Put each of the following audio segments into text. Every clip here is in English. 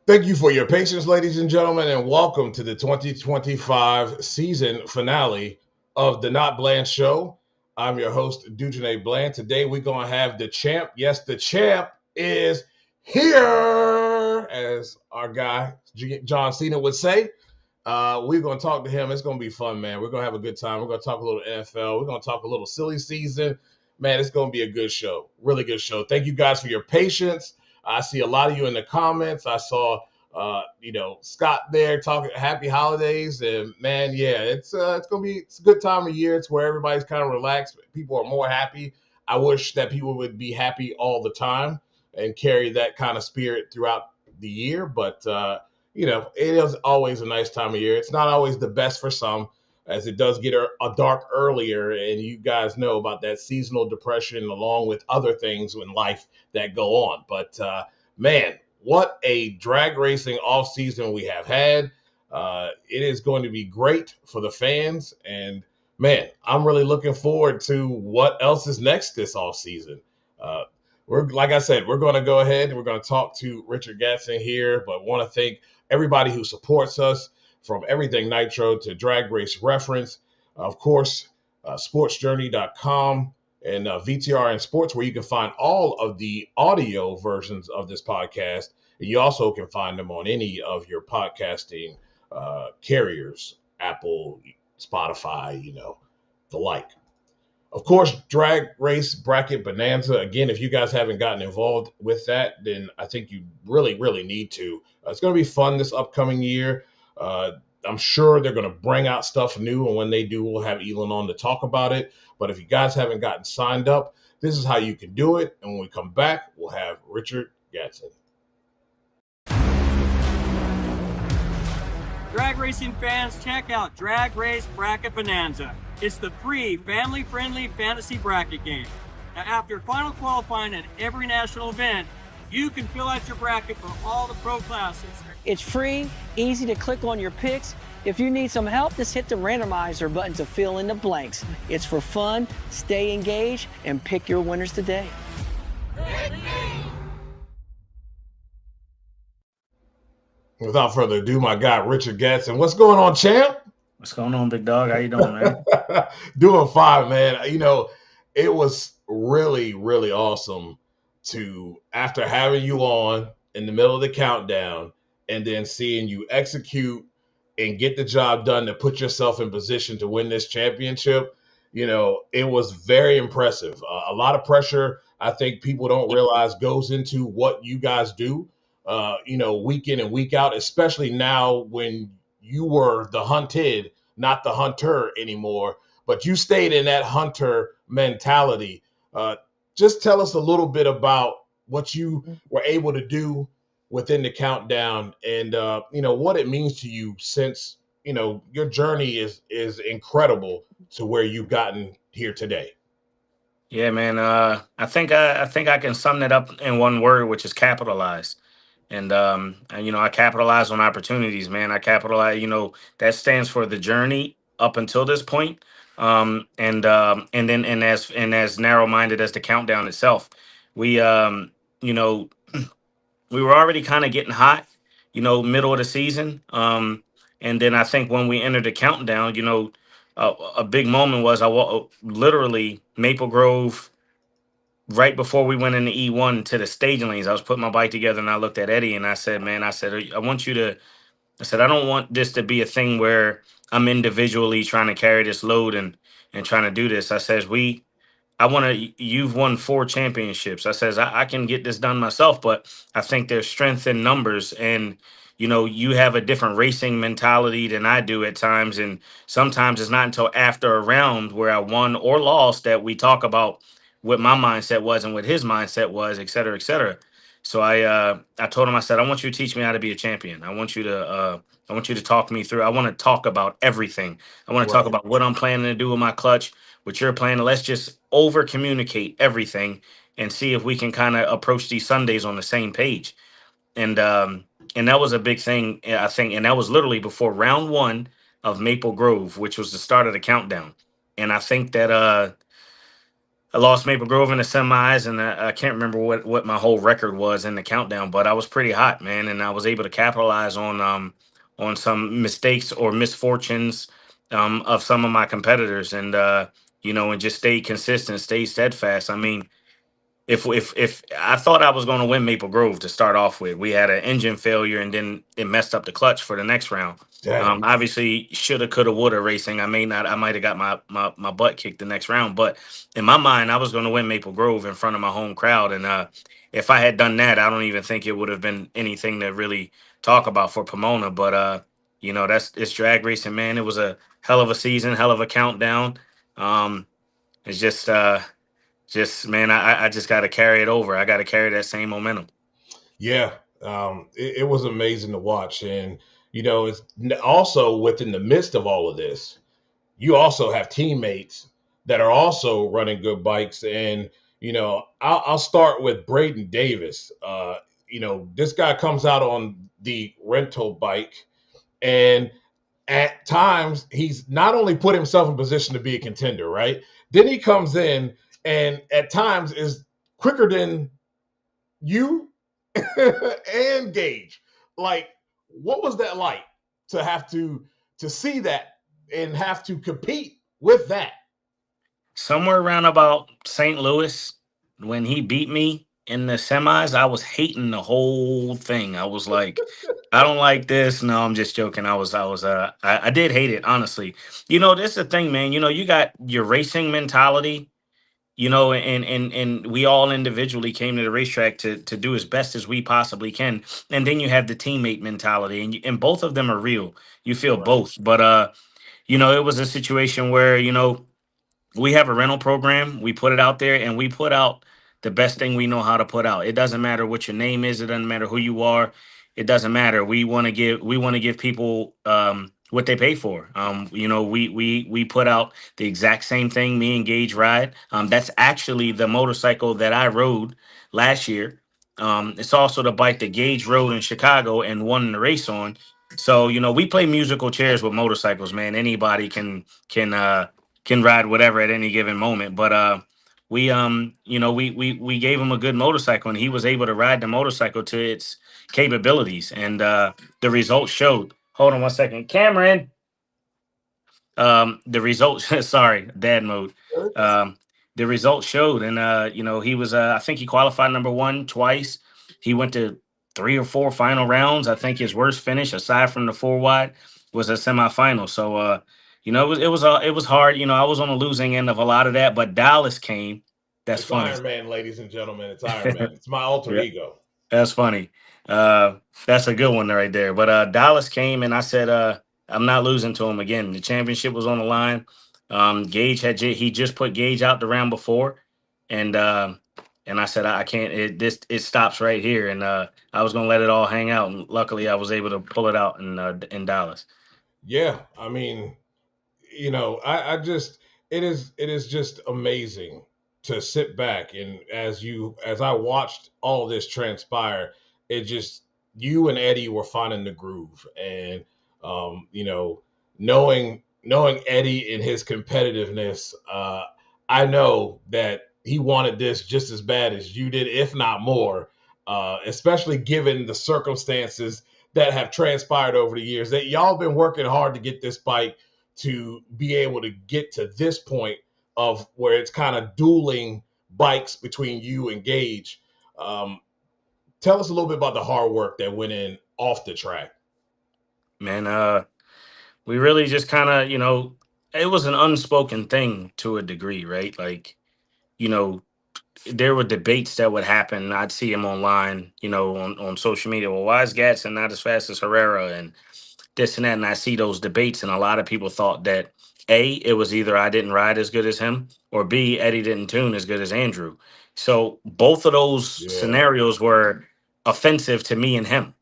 Thank you for your patience, ladies and gentlemen, and welcome to the 2025 season finale of the NotBland Show. I'm your host, Dujane Bland. Today we're going to have the champ. Yes, the champ is here, as our guy John Cena would say. We're going to talk to him. It's going to be fun, man. We're going to have a good time. We're going to talk a little NFL. We're going to talk a little silly season. Man, it's going to be a good show. Really good show. Thank you guys for your patience. I see a lot of you in the comments. I saw, Scott there talking happy holidays, and man, yeah, it's a good time of year. It's where everybody's kind of relaxed. People are more happy. I wish that people would be happy all the time and carry that kind of spirit throughout the year. But it is always a nice time of year. It's not always the best for some, as it does get a dark earlier, and you guys know about that seasonal depression along with other things in life that go on. But man, what a drag racing off season we have had. It is going to be great for the fans, and man, I'm really looking forward to what else is next this off season. Like I said, we're going to go ahead and we're going to talk to Richard Gadson here, but want to thank everybody who supports us, from Everything Nitro to Drag Race Reference, of course, sportsjourney.com and VTR and Sports, where you can find all of the audio versions of this podcast. And you also can find them on any of your podcasting carriers, Apple, Spotify, the like. Of course, Drag Race Bracket Bonanza. Again, if you guys haven't gotten involved with that, then I think you really, really need to. It's going to be fun this upcoming year. I'm sure they're going to bring out stuff new, and when they do, we'll have Elon on to talk about it. But if you guys haven't gotten signed up, this is how you can do it. And when we come back, we'll have Richard Gadson. Drag racing fans, check out Drag Race Bracket Bonanza. It's the free, family-friendly fantasy bracket game. Now, after final qualifying at every national event, you can fill out your bracket for all the pro classes. It's free, easy to click on your picks. If you need some help, just hit the randomizer button to fill in the blanks. It's for fun, stay engaged, and pick your winners today. Without further ado, my guy, Richard Gadson. What's going on, champ? What's going on, big dog? How you doing, man? Doing fine, man. It was really, really awesome to, after having you on in the middle of the countdown and then seeing you execute and get the job done to put yourself in position to win this championship. It was very impressive. A lot of pressure, I think people don't realize, goes into what you guys do, week in and week out, especially now when you were the hunted, not the hunter anymore, but you stayed in that hunter mentality. Just tell us a little bit about what you were able to do within the countdown and, what it means to you, since, your journey is incredible to where you've gotten here today. Yeah, man. I think I can sum it up in one word, which is capitalize. And I capitalize on opportunities, man. I capitalize, that stands for the journey up until this point. And as narrow-minded as the countdown itself, we we were already kind of getting hot, middle of the season. And then I think when we entered the countdown, a big moment was literally Maple Grove right before we went into E1 to the staging lanes. I was putting my bike together and I looked at Eddie and I said, man, I said, I don't want this to be a thing where I'm individually trying to carry this load and trying to do this. I says, you've won 4 championships. I says, I can get this done myself, but I think there's strength in numbers. And, you have a different racing mentality than I do at times. And sometimes it's not until after a round where I won or lost that we talk about what my mindset was and what his mindset was, et cetera, et cetera. So I told him, I said, I want you to teach me how to be a champion. I want you to talk me through. I want to talk about everything. I want to talk about what I'm planning to do with my clutch, what you're planning. Let's just over communicate everything and see if we can kind of approach these Sundays on the same page. And that was a big thing, I think. And that was literally before round 1 of Maple Grove, which was the start of the countdown. And I think that I lost Maple Grove in the semis, and I can't remember what my whole record was in the countdown, but I was pretty hot, man, and I was able to capitalize on some mistakes or misfortunes of some of my competitors, and and just stay consistent, stay steadfast. I mean, if I thought I was going to win Maple Grove to start off with, we had an engine failure and then it messed up the clutch for the next round. Dang. Obviously, shoulda, coulda, woulda racing. I might have got my butt kicked the next round, but in my mind, I was going to win Maple Grove in front of my home crowd. And if I had done that, I don't even think it would have been anything to really talk about for Pomona. But it's drag racing, man. It was a hell of a season, hell of a countdown. Um, it's just man, I just got to carry it over. I got to carry that same momentum. Yeah, it was amazing to watch, and it's also within the midst of all of this, you also have teammates that are also running good bikes, and I'll start with Braden Davis. This guy comes out on the rental bike, and at times he's not only put himself in position to be a contender, right? Then he comes in and at times is quicker than you and Gage. Like, what was that like to have to see that and have to compete with that? Somewhere around about St. Louis, when he beat me in the semis, I was hating the whole thing. I was like, I don't like this. No, I'm just joking. I did hate it, honestly. This is the thing, man. You got your racing mentality, and we all individually came to the racetrack to do as best as we possibly can. And then you have the teammate mentality, and both of them are real. You feel Right. both. But it was a situation where, we have a rental program. We put it out there and we put out the best thing we know how to put out. It doesn't matter what your name is. It doesn't matter who you are. It doesn't matter. We want to give people what they pay for. We put out the exact same thing. Me and Gage ride. That's actually the motorcycle that I rode last year. It's also the bike that Gage rode in Chicago and won the race on. So we play musical chairs with motorcycles, man. Anybody can ride whatever at any given moment. But we gave him a good motorcycle, and he was able to ride the motorcycle to its capabilities, and the results showed. Hold on one second, Cameron. The results. Sorry, dad mode. Um, the results showed, and he was. I think he qualified number one twice. He went to three or four final rounds. I think his worst finish, aside from the four wide, was a semifinal. So, it was hard. I was on the losing end of a lot of that, but Dallas came. That's It's funny. Iron Man, ladies and gentlemen. It's Iron Man. It's my alter Yeah. ego. That's funny. Uh, that's a good one right there. But Dallas came and I said, I'm not losing to him again. The championship was on the line. Gage he just put Gage out the round before, and I said I can't. It stops right here, and I was gonna let it all hang out. And luckily, I was able to pull it out in Dallas. Yeah, I mean, I just it is just amazing to sit back and as I watched all this transpire, it just you and Eddie were finding the groove, and um, you know, knowing Eddie and his competitiveness, I know that he wanted this just as bad as you did, if not more. Especially given the circumstances that have transpired over the years, that y'all been working hard to get this bike to be able to get to this point of where it's kind of dueling bikes between you and Gage. Um, Tell us a little bit about the hard work that went in off the track. Man, we really just kind of, it was an unspoken thing to a degree, right? Like, you know, there were debates that would happen. I'd see him online, on social media. Well, why is Gadson not as fast as Herrera and this and that? And I see those debates, and a lot of people thought that A, it was either I didn't ride as good as him, or B, Eddie didn't tune as good as Andrew. So both of those Yeah, scenarios were offensive to me and him.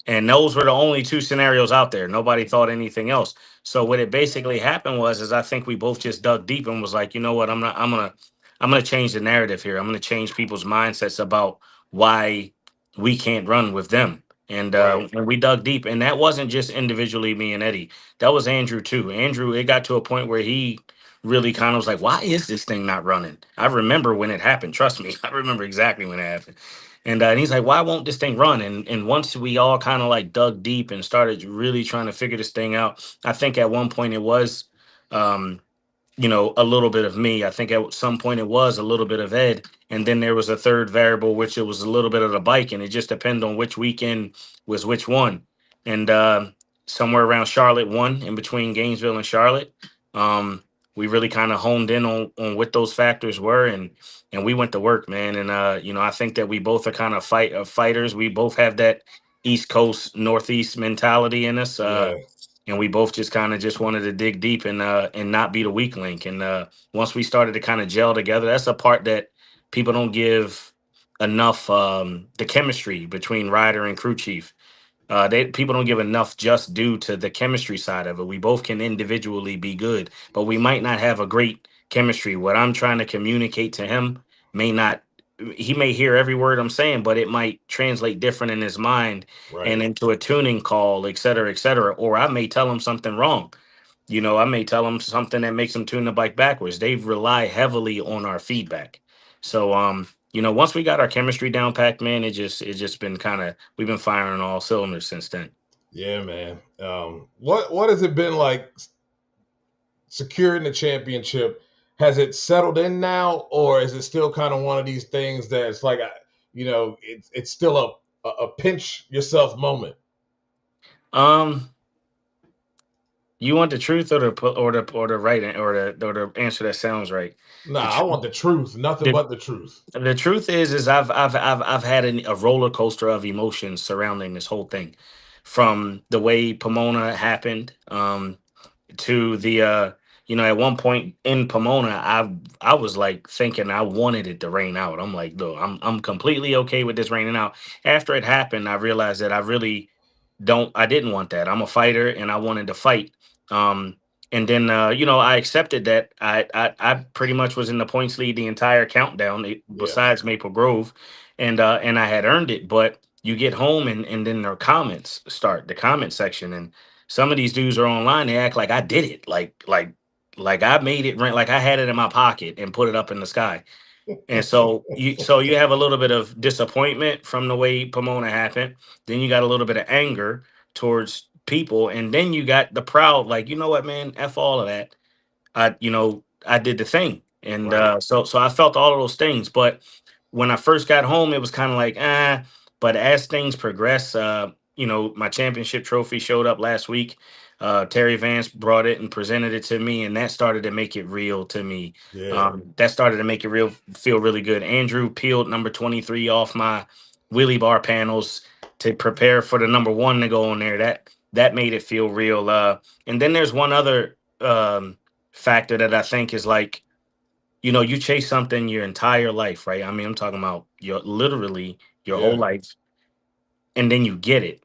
And those were the only two scenarios out there. Nobody thought anything else. So what it basically happened was is I think we both just dug deep and was like, you know what, I'm gonna change the narrative here. I'm gonna change people's mindsets about why we can't run with them. And right. when we dug deep, and that wasn't just individually me and Eddie. That was Andrew too. Andrew, it got to a point where he really kind of was like, why is this thing not running? I remember when it happened. Trust me, I remember exactly when it happened. And he's like, why won't this thing run? And once we all kind of like dug deep and started really trying to figure this thing out, I think at one point it was, um, a little bit of me. I think at some point it was a little bit of Ed, and then there was a third variable, which it was a little bit of the bike, and it just depended on which weekend was which one. And somewhere around Charlotte one, in between Gainesville and Charlotte, um, we really kind of honed in on what those factors were, and we went to work, man. And I think that we both are kind of fighters. We both have that East Coast Northeast mentality in us. Yeah, And we both just kind of just wanted to dig deep and not be the weak link. And once we started to kind of gel together, that's a part that people don't give enough, the chemistry between rider and crew chief. People don't give enough just due to the chemistry side of it. We both can individually be good, but we might not have a great chemistry. What I'm trying to communicate to him may not. He may hear every word I'm saying, but it might translate different in his mind and right. into a tuning call, et cetera, et cetera. Or I may tell him something wrong. I may tell him something that makes him tune the bike backwards. They rely heavily on our feedback. So, once we got our chemistry down packed, man, it just been kind of we've been firing on all cylinders since then. Yeah, man. What has it been like securing the championship? Has it settled in now, or is it still kind of one of these things that's like, it's still a pinch yourself moment? Um, you want the truth or the right or the answer that sounds right? Nah, The I want truth. the truth, nothing The, but the truth. the truth is I've had a roller coaster of emotions surrounding this whole thing, from the way Pomona happened, to the at one point in Pomona, I was like thinking I wanted it to rain out. I'm like, look, I'm completely okay with this raining out. After it happened, I realized that I didn't want that. I'm a fighter and I wanted to fight. Um and then I accepted that I pretty much was in the points lead the entire countdown, Yeah, besides Maple Grove, and I had earned it. But you get home, and then their comments start, the comment section, and some of these dudes are online. They act like I did it, like I made it rain, like I had it in my pocket and put it up in the sky. And so you have a little bit of disappointment from the way Pomona happened. Then you got a little bit of anger towards people, and then you got the proud, like, you know what, man, f all of that. I did the thing, and right. so I felt all of those things. But when I first got home, it was kind of like, ah. But as things progress, my championship trophy showed up last week. Terry Vance brought it and presented it to me, and that started to make it real to me. Yeah, That started to make it feel really good. Andrew peeled number 23 off my wheelie bar panels to prepare for the number one to go on there. That made it feel real. And then there's one other factor that I think is like, you chase something your entire life, right? I mean, I'm talking about literally your whole yeah, life, and then you get it.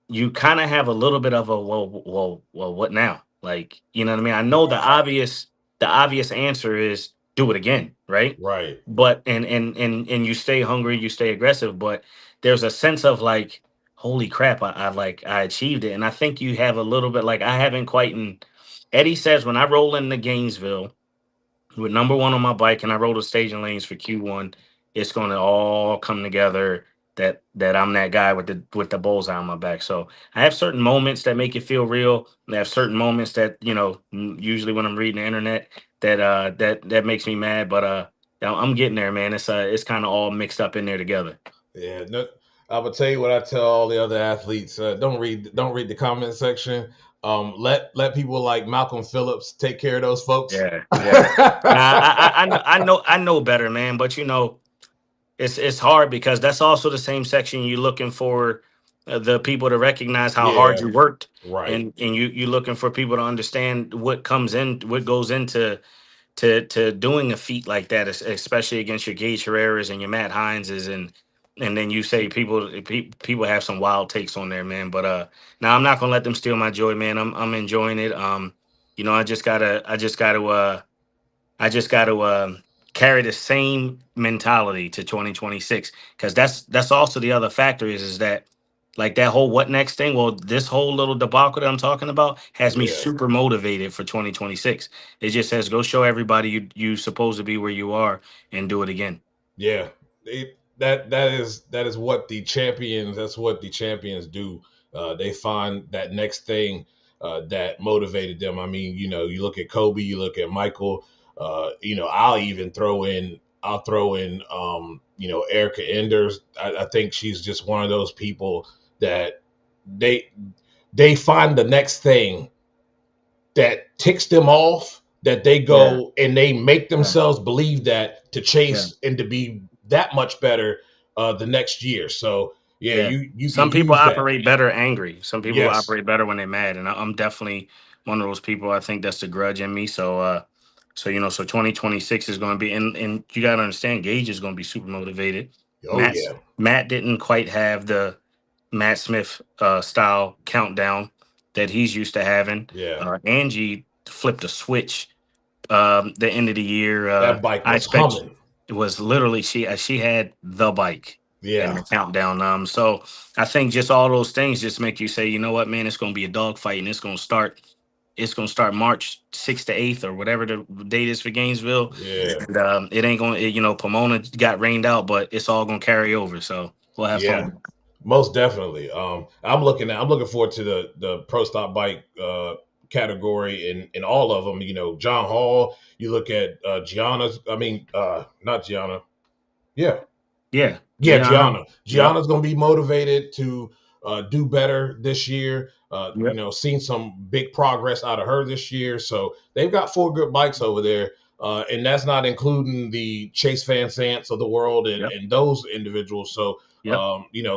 You kind of have a little bit of a, well, what now? Like, you know what I mean? I know the obvious answer is do it again, right? right. But and you stay hungry, you stay aggressive, but there's a sense of like, holy crap, I achieved it. And I think you have a little bit, like, I haven't quite. And Eddie says when I roll into Gainesville with number one on my bike and I roll the staging lanes for Q1, it's going to all come together that I'm that guy with the bullseye on my back. So I have certain moments that make it feel real. And I have certain moments that, usually when I'm reading the internet, that makes me mad. But I'm getting there, man. It's kind of all mixed up in there together. Yeah, no, I would tell you what I tell all the other athletes: don't read the comment section. Let people like Malcolm Phillips take care of those folks. Yeah, yeah. Nah, I know better, man. But it's hard because that's also the same section you're looking for, the people to recognize how hard Yeah, you worked, right. and you're looking for people to understand what goes into to doing a feat like that, especially against your Gage Herreras and your Matt Hineses, and then you say people have some wild takes on there, man. But now I'm not gonna let them steal my joy, man. I'm enjoying it. I just gotta carry the same mentality to 2026, because that's also the other factor is that like that whole what next thing. Well, this whole little debacle that I'm talking about has me Yeah. super motivated for 2026. It just says go show everybody you supposed to be where you are and do it again. Yeah, that is what the champions. That's what the champions do. They find that next thing that motivated them. I mean, you look at Kobe, you look at Michael. I'll even throw in. I'll throw in. Erica Enders. I think she's just one of those people that they they find the next thing that ticks them off, that they Yeah, go and they make yeah, themselves believe that to yeah. chase and to be that much better the next year. So yeah, Yeah. you can Some people use that. operate better angry. Some people Yes. operate better when they're mad, and I'm definitely one of those people. I think that's the grudge in me. So 2026 is going to be, and you got to understand, Gage is going to be super motivated. Oh Matt's yeah. Matt didn't quite have the Matt Smith style countdown that he's used to having. Yeah. Angie flipped a switch the end of the year. That bike I was expect humming. it was literally she had the bike and Yeah. the countdown. So I think just all those things just make you say, you know what, man, it's going to be a dogfight and it's going to start. It's going to start March 6th to 8th or whatever the date is for Gainesville, Yeah. and it ain't going. Pomona got rained out, but it's all going to carry over. So we'll have Yeah. fun. Most definitely. I'm looking forward to the pro stop bike category in all of them. John Hall. You look at Gianna's. I mean, not Gianna. Yeah, Yeah, yeah, Gianna. Gianna. Yep. Gianna's going to be motivated to do better this year. Yep. Seen some big progress out of her this year. So they've got 4 good bikes over there. And that's not including the Chase Van Sants of the world Yep. and those individuals. So, Yep.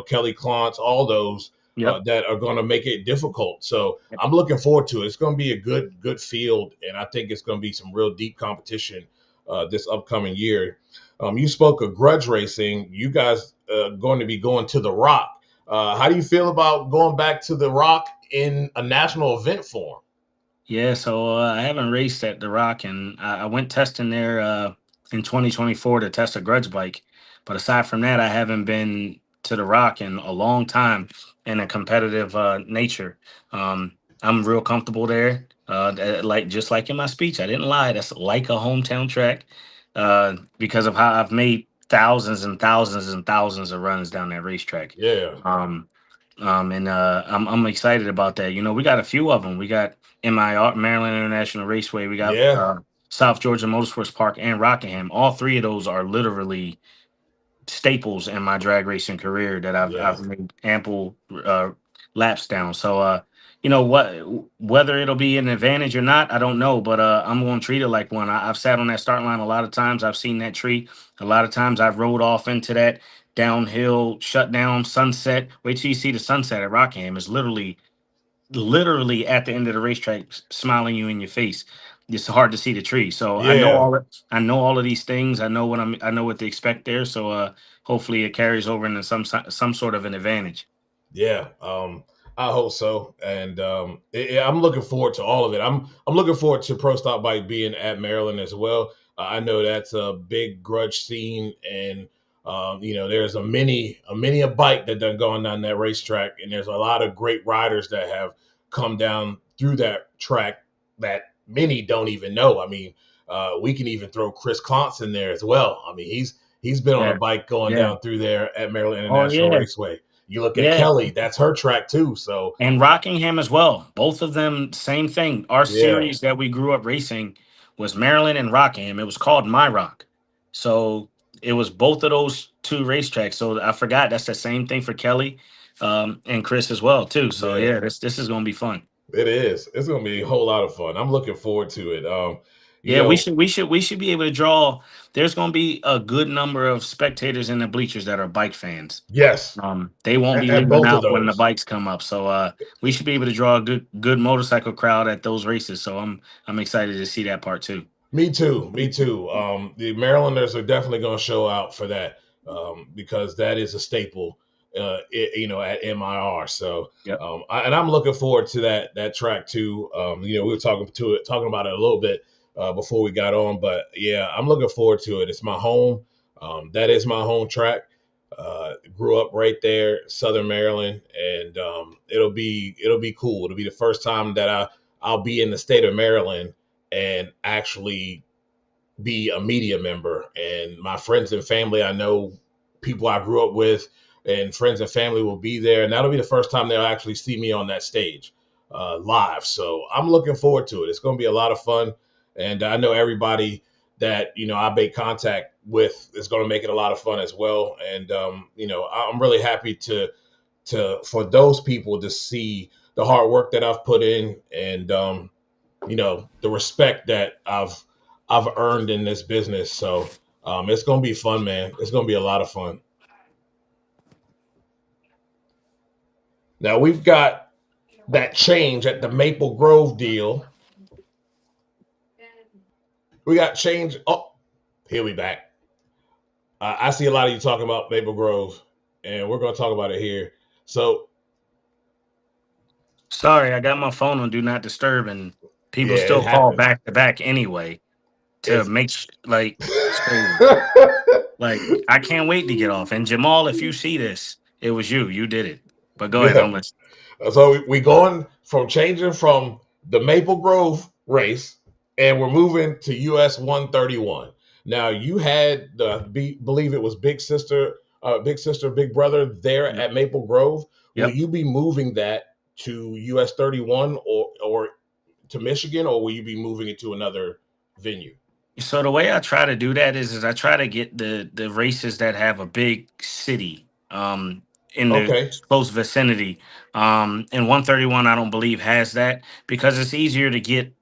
Kelly Klontz, all those Yep. that are going to make it difficult. So Yep. I'm looking forward to it. It's going to be a good field. And I think it's going to be some real deep competition this upcoming year. You spoke of grudge racing. You guys going to be going to the Rock. How do you feel about going back to the Rock in a national event form? Yeah, so I haven't raced at the Rock, and I went testing there in 2024 to test a grudge bike. But aside from that, I haven't been to the Rock in a long time in a competitive nature. I'm real comfortable there. Like just like in my speech, I didn't lie. That's like a hometown track because of how I've made thousands and thousands and thousands of runs down that racetrack. Yeah, Um, and I'm excited about that. We got a few of them. We got MIR, Maryland International Raceway. We got yeah, South Georgia Motorsports Park and Rockingham. All three of those are literally staples in my drag racing career that yeah, I've made ample laps down. So whether it'll be an advantage or not, I don't know. But I'm going to treat it like one. I've sat on that start line a lot of times. I've seen that tree a lot of times. I've rode off into that downhill shutdown sunset. Wait till you see the sunset at Rockingham. It's literally at the end of the racetrack, smiling you in your face. It's hard to see the tree. So yeah, I know all of these things. I know what to expect there. So hopefully it carries over into some sort of an advantage. yeah. I hope so, and I'm looking forward to all of it. I'm looking forward to Pro Stop Bike being at Maryland as well. I know that's a big grudge scene, and there's a bike that done gone down that racetrack, and there's a lot of great riders that have come down through that track that many don't even know. I mean, we can even throw Chris Klontz in there as well. I mean, he's been on a Yeah. bike going Yeah. down through there at Maryland Oh International yeah. Raceway. You look at Yeah. Kelly, that's her track too. So And Rockingham as well. Both of them, same thing. Our yeah, series that we grew up racing was Maryland and Rockingham. It was called My Rock. So it was both of those two racetracks. So I forgot that's the same thing for Kelly and Chris as well too. So yeah, yeah, this is gonna be fun. it is. It's gonna be a whole lot of fun. I'm looking forward to it. You Yeah, know, we should be able to draw. There's gonna be a good number of spectators in the bleachers that are bike fans. yes, They won't be at leaving both of out when the those. bikes come up. So we should be able to draw a good motorcycle crowd at those races. So I'm excited to see that part too. Me too. Me too. The Marylanders are definitely going to show out for that because that is a staple, at MIR. So, Yep. and I'm looking forward to that track too. We were talking about it a little bit before we got on, but yeah, I'm looking forward to it. It's my home. That is my home track. Grew up right there, Southern Maryland, and it'll be cool. It'll be the first time that I'll be in the state of Maryland and actually be a media member. And my friends and family, I know people I grew up with, and friends and family will be there, and that'll be the first time they'll actually see me on that stage live. So I'm looking forward to it. It's going to be a lot of fun, and I know everybody that I make contact with is going to make it a lot of fun as well. And I'm really happy for those people to see the hard work that I've put in, and the respect that I've earned in this business. So it's going to be fun, man. It's going to be a lot of fun. Now we've got that change at the Maple Grove deal. We got change. Oh, here we back. I see a lot of you talking about Maple Grove, and we're going to talk about it here. So, sorry, I got my phone on Do Not Disturb, and people yeah, it still call happens. back to back anyway to make it's crazy. Like, I can't wait to get off. And Jamal, if you see this, it was you. You did it. But go ahead, Yeah. I'm listening. So we going from changing from the Maple Grove race, and we're moving to US 131. Now you had believe it was Big Sister, Big Brother there Yep. at Maple Grove. Will Yep. you be moving that to US 31 or to Michigan, or will you be moving it to another venue? So the way I try to do that is I try to get the races that have a big city in the Okay. close vicinity. And 131 I don't believe has that, because it's easier to get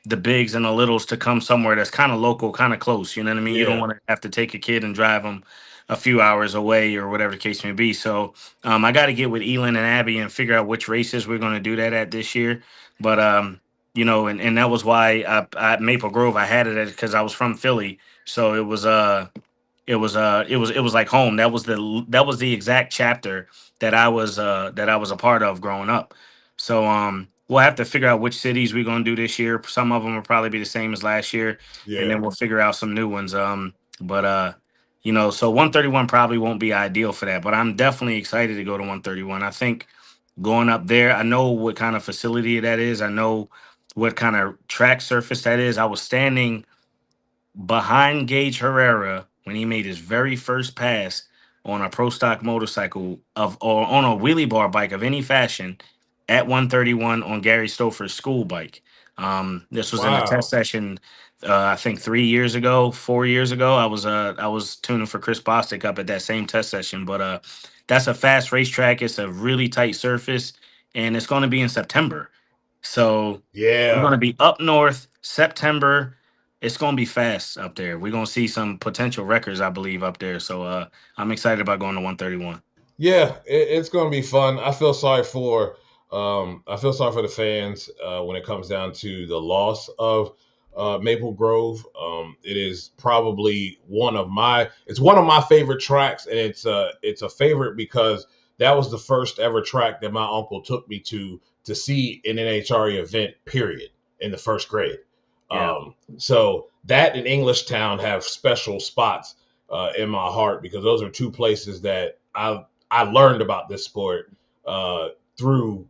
the bigs and the littles to come somewhere that's kind of local, kind of close. You know what I mean? You don't Yeah. want to have to take a kid and drive them a few hours away or whatever the case may be. So I got to get with Elin and Abby and figure out which races we're going to do that at this year. But and that was why I Maple Grove I had it because I was from Philly, so it was like home. That was the exact chapter that I was a part of growing up. So we'll have to figure out which cities we're gonna do this year. Some of them will probably be the same as last year, and Yeah. then we'll figure out some new ones. So 131 probably won't be ideal for that, but I'm definitely excited to go to 131. I think going up there, I know what kind of facility that is. I know what kind of track surface that is. I was standing behind Gage Herrera when he made his very first pass on a pro stock motorcycle or on a wheelie bar bike of any fashion at 131 on Gary Stouffer's school bike. This was in a test Wow. session, I think 3 years ago, 4 years ago. I was tuning for Chris Bostic up at that same test session, but that's a fast racetrack. It's a really tight surface, and it's going to be in September. So we're going Yeah. to be up north September. It's going to be fast up there. We're going to see some potential records, I believe, up there. So I'm excited about going to 131. Yeah, it's going to be fun. I feel sorry for the fans when it comes down to the loss of Maple Grove. It is probably it's one of my favorite tracks, and it's a favorite because that was the first ever track that my uncle took me to see an NHRA event. Period, in the first grade. Yeah. So that and Englishtown have special spots in my heart because those are two places that I learned about this sport through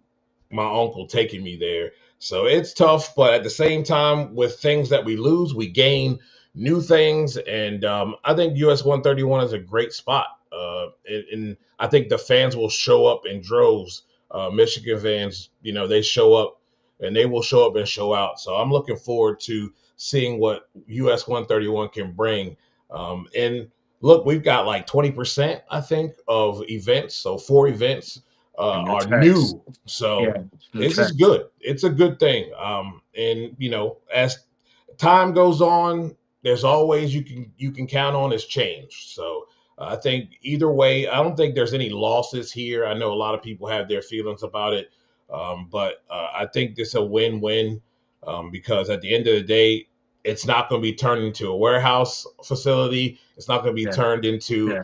my uncle taking me there. So it's tough, but at the same time, with things that we lose, we gain new things. And I think US 131 is a great spot. And I think the fans will show up in droves. Michigan fans, they show up and they will show up and show out. So I'm looking forward to seeing what US 131 can bring. And look, we've got like 20%, I think, of events. So 4 events And new are tracks. new. So Yeah. New this is tracks. good. It's a good thing. And as time goes on, there's always you can count on is change. So I think either way, I don't think there's any losses here. I know a lot of people have their feelings about it, but I think this is a win-win because at the end of the day, it's not going to be turned into a warehouse facility. It's not going to be Yeah. turned into Yeah.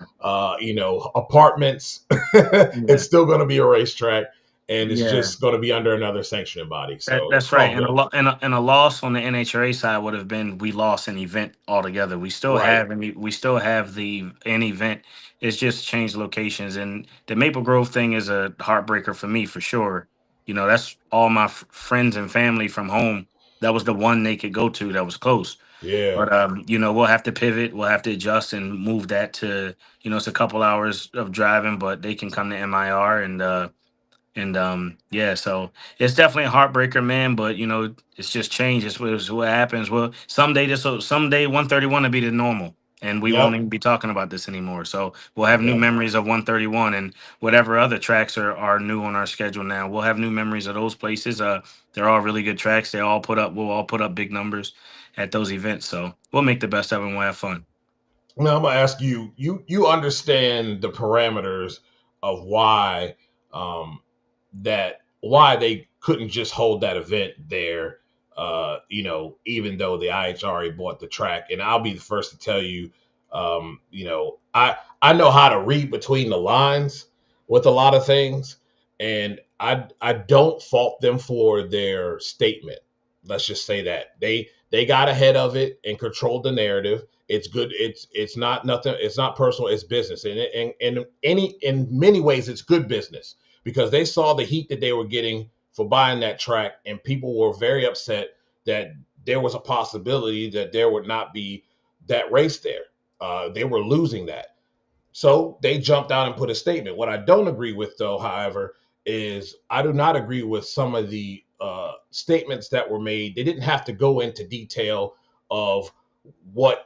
apartments. Yeah. It's still going to be a racetrack, and it's Yeah. just going to be under another sanctioning body. So That's right, chalk and it a up. and a loss on the NHRA side would have been we lost an event altogether. Right. We still have an event. It's just changed locations, and the Maple Grove thing is a heartbreaker for me for sure. You know, that's all my friends and family from home. That was the one they could go to that was close. Yeah. But you know, we'll have to pivot. We'll have to adjust and move that to, you know, it's a couple hours of driving, but they can come to MIR and yeah, so it's definitely a heartbreaker, man. But you know, it's just change. It's what happens. Well, someday 131 will be the normal, and we won't Yep. even be talking about this anymore. So we'll have new Yep. memories of 131 and whatever other tracks are new on our schedule now. We'll have new memories of those places. They're all really good tracks. We'll all put up big numbers at those events. So we'll make the best of it and we'll have fun. Now I'm gonna ask you. You understand the parameters of why why they couldn't just hold that event there. Even though the IHRA bought the track, and I'll be the first to tell you, I know how to read between the lines with a lot of things, and I don't fault them for their statement. Let's just say that they got ahead of it and controlled the narrative. It's good. It's not nothing. It's not personal. It's business, in many ways it's good business because they saw the heat that they were getting for buying that track, and people were very upset that there was a possibility that there would not be that race there. They were losing that. So they jumped out and put a statement. What I don't agree with, though, however, is I do not agree with some of the statements that were made. They didn't have to go into detail of what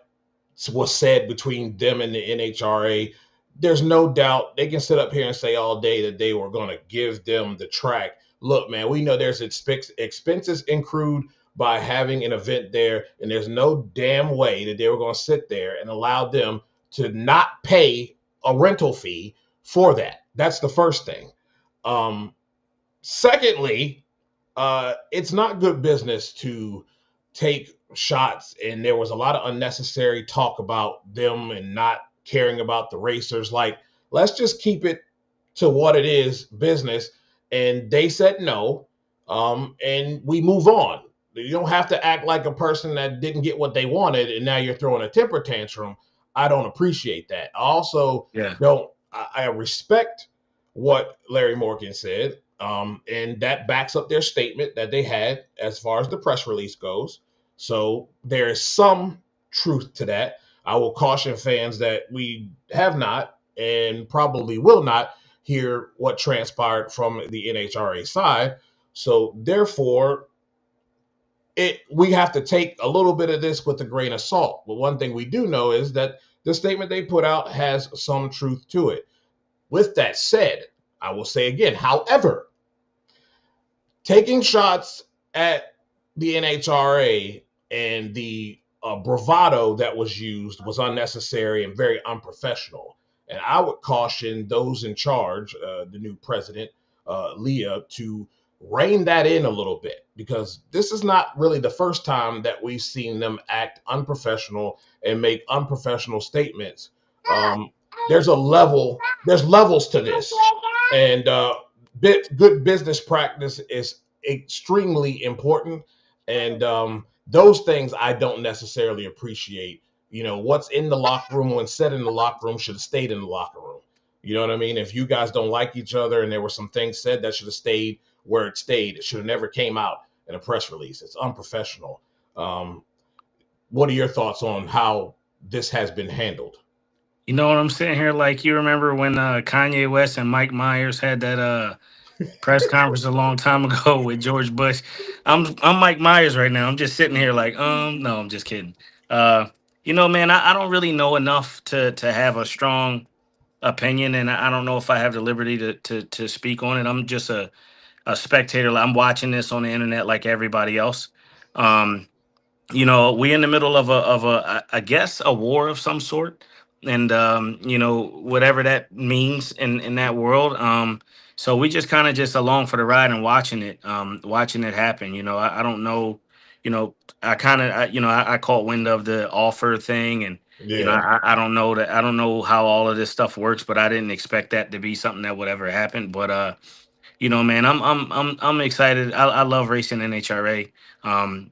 was said between them and the NHRA. There's no doubt they can sit up here and say all day that they were going to give them the track. Look, man, we know there's expenses accrued by having an event there, and there's no damn way that they were going to sit there and allow them to not pay a rental fee for that. That's the first thing. Um, Secondly, it's not good business to take shots, and there was a lot of unnecessary talk about them and not caring about the racers. Like, let's just keep it to what it is, business. And they said no, and we move on. You don't have to act like a person that didn't get what they wanted, and now you're throwing a temper tantrum. I don't appreciate that. I also Yeah. don't. I respect what Larry Morgan said, and that backs up their statement that they had as far as the press release goes. So there is some truth to that. I will caution fans that we have not and probably will not hear what transpired from the NHRA side. So therefore, we have to take a little bit of this with a grain of salt. But one thing we do know is that the statement they put out has some truth to it. With that said, I will say again, however, taking shots at the NHRA and the bravado that was used was unnecessary and very unprofessional. And I would caution those in charge, the new president, Leah, to rein that in a little bit because this is not really the first time that we've seen them act unprofessional and make unprofessional statements. Um, there's levels to this, and good business practice is extremely important, and those things I don't necessarily appreciate. What's in the locker room when said in the locker room should have stayed in the locker room. You know what I mean? If you guys don't like each other and there were some things said, that should have stayed where it stayed. It should have never came out in a press release. It's unprofessional. um, what are your thoughts on how this has been handled? You know what I'm sitting here like you remember when Kanye West and Mike Myers had that press conference a long time ago with George Bush. I'm Mike Myers right now. I'm just sitting here like, no, I'm just kidding. Uh, you know, man, I don't really know enough to have a strong opinion, and I don't know if I have the liberty to speak on it. I'm just a spectator. I'm watching this on the internet like everybody else. Um, you know, we in the middle I guess a war of some sort, and you know, whatever that means in that world. So we just kind of just along for the ride and watching it happen. You know, I don't know. You know, I caught wind of the offer thing, and you know, Yeah. I don't know that, I don't know how all of this stuff works, but I didn't expect that to be something that would ever happen. But Man, I'm excited. I love racing NHRA.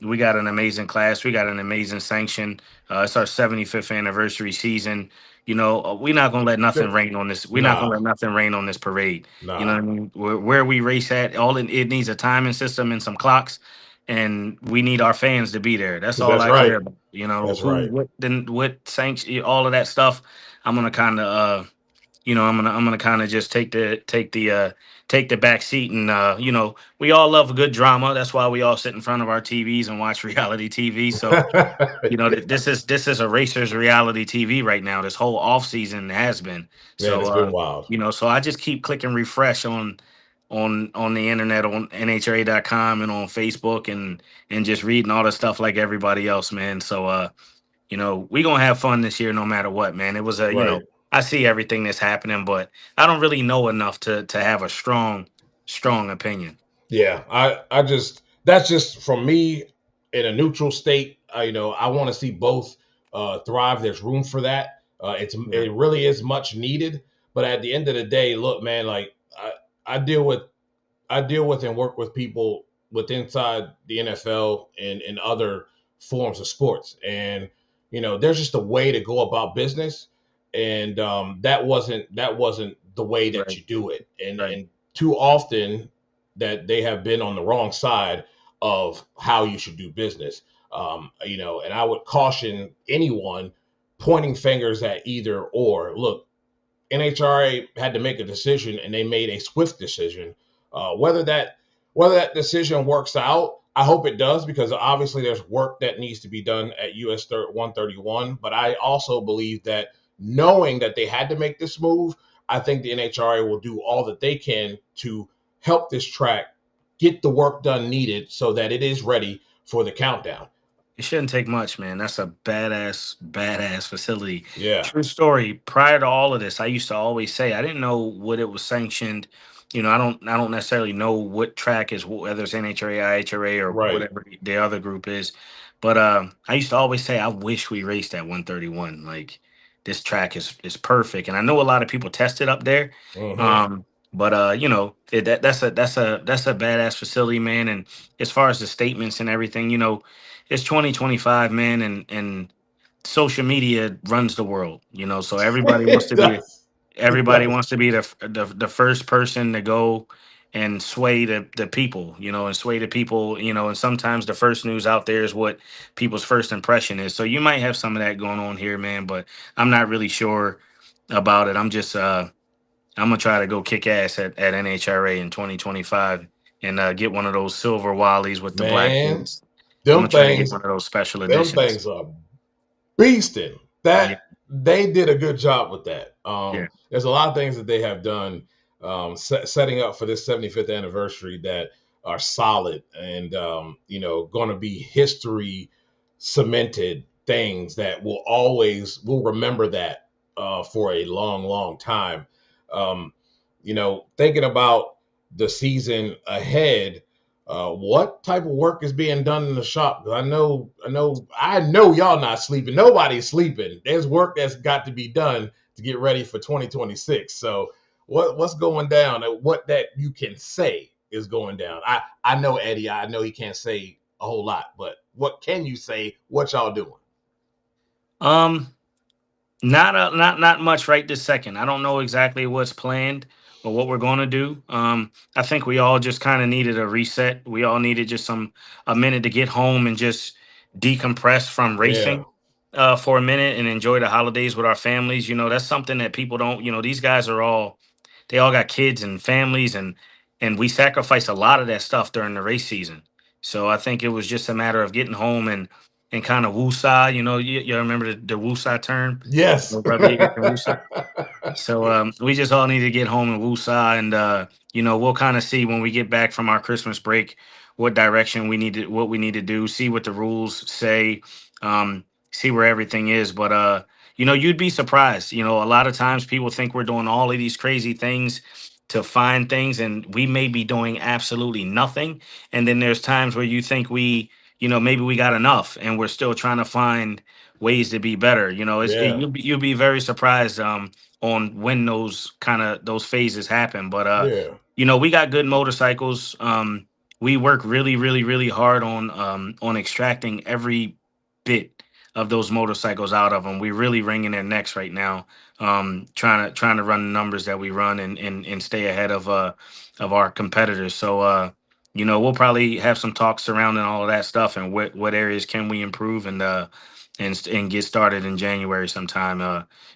We got an amazing class. We got an amazing sanction. It's our 75th anniversary season. We're not gonna let nothing rain on this. We're not gonna Nah, let nothing rain on this parade. You know nah. what I mean? Where we race at, it needs a timing system and some clocks, and we need our fans to be there. That's all That's I care right. about. That's Who, right. what, then what sanction, all of that stuff. I'm gonna kind of I'm gonna kind of just take the back seat, and we all love a good drama. That's why we all sit in front of our TVs and watch reality TV. So this is a racers reality TV right now. This whole off season has been. Man, So it's been wild. so I just keep clicking refresh on the internet on NHRA.com and on Facebook, and just reading all the stuff like everybody else, man. So we gonna have fun this year no matter what, man. It was Right. I see everything that's happening, but I don't really know enough to have a strong opinion. Yeah, I just that's just from me in a neutral state. I want to see both thrive. There's room for that. Yeah. It really is much needed. But at the end of the day, look, man, like I deal with and work with people with inside the NFL and other forms of sports, and there's just a way to go about business, and that wasn't the way that Right. you do it, Right. and too often that they have been on the wrong side of how you should do business. And I would caution anyone pointing fingers at either or. Look, NHRA had to make a decision, and they made a swift decision. Whether that decision works out, I hope it does, because obviously there's work that needs to be done at US 131. But I also believe that, knowing that they had to make this move, I think the NHRA will do all that they can to help this track get the work done needed so that it is ready for the countdown. It shouldn't take much, man. That's a badass facility. Yeah, True story. Prior to all of this, I used to always say I didn't know what it was sanctioned. I don't necessarily know what track is, whether it's NHRA, IHRA, or right. whatever the other group is. But I used to always say I wish we raced at 131. Like, this track is perfect, and I know a lot of people tested up there. Hmm. But that's a badass facility, man. And as far as the statements and everything, it's 2025, man, and social media runs the world, so It does. It everybody does. wants to be the first person to go and sway the people, and sway the people, and sometimes the first news out there is what people's first impression is. So you might have some of that going on here, man, but I'm not really sure about it. I'm gonna try to go kick ass at NHRA in 2025, and get one of those silver Wallies with the black Man, boots. I'm gonna them try to get things, one of those special them editions. things are beasting. Yeah, That they did a good job with that. yeah. There's a lot of things that they have done, setting up for this 75th anniversary, that are solid, and going to be history cemented things that will remember that for a long, long time. Um, Thinking about the season ahead, what type of work is being done in the shop? 'Cause I know y'all not sleeping. Nobody's sleeping. There's work that's got to be done to get ready for 2026. So what's going down, and what that you can say is going down? I know Eddie. I know he can't say a whole lot, but what can you say? What y'all doing? Um, not much right this second. I don't know exactly what's planned or what we're going to do. I think we all just kind of needed a reset. We all needed just a minute to get home and just decompress from Yeah, racing for a minute and enjoy the holidays with our families. That's something that people don't. These guys they all got kids and families, and we sacrifice a lot of that stuff during the race season. So I think it was just a matter of getting home and kind of woosah. You remember the woosah term? yes. Rub your ears and woosah. So we just all need to get home and woosah, and we'll kind of see when we get back from our Christmas break what we need to do, see what the rules say, see where everything is. But you'd be surprised. A lot of times people think we're doing all of these crazy things to find things, and we may be doing absolutely nothing. And then there's times where you think maybe we got enough, and we're still trying to find ways to be better. Yeah. You'll be very surprised. on when those phases happen. But Yeah. we got good motorcycles. We work really, really, really hard on extracting every bit of those motorcycles out of them. We're really wringing their necks right now, trying to run the numbers that we run and stay ahead of our competitors. So we'll probably have some talks surrounding all of that stuff and what areas can we improve and get started in January sometime.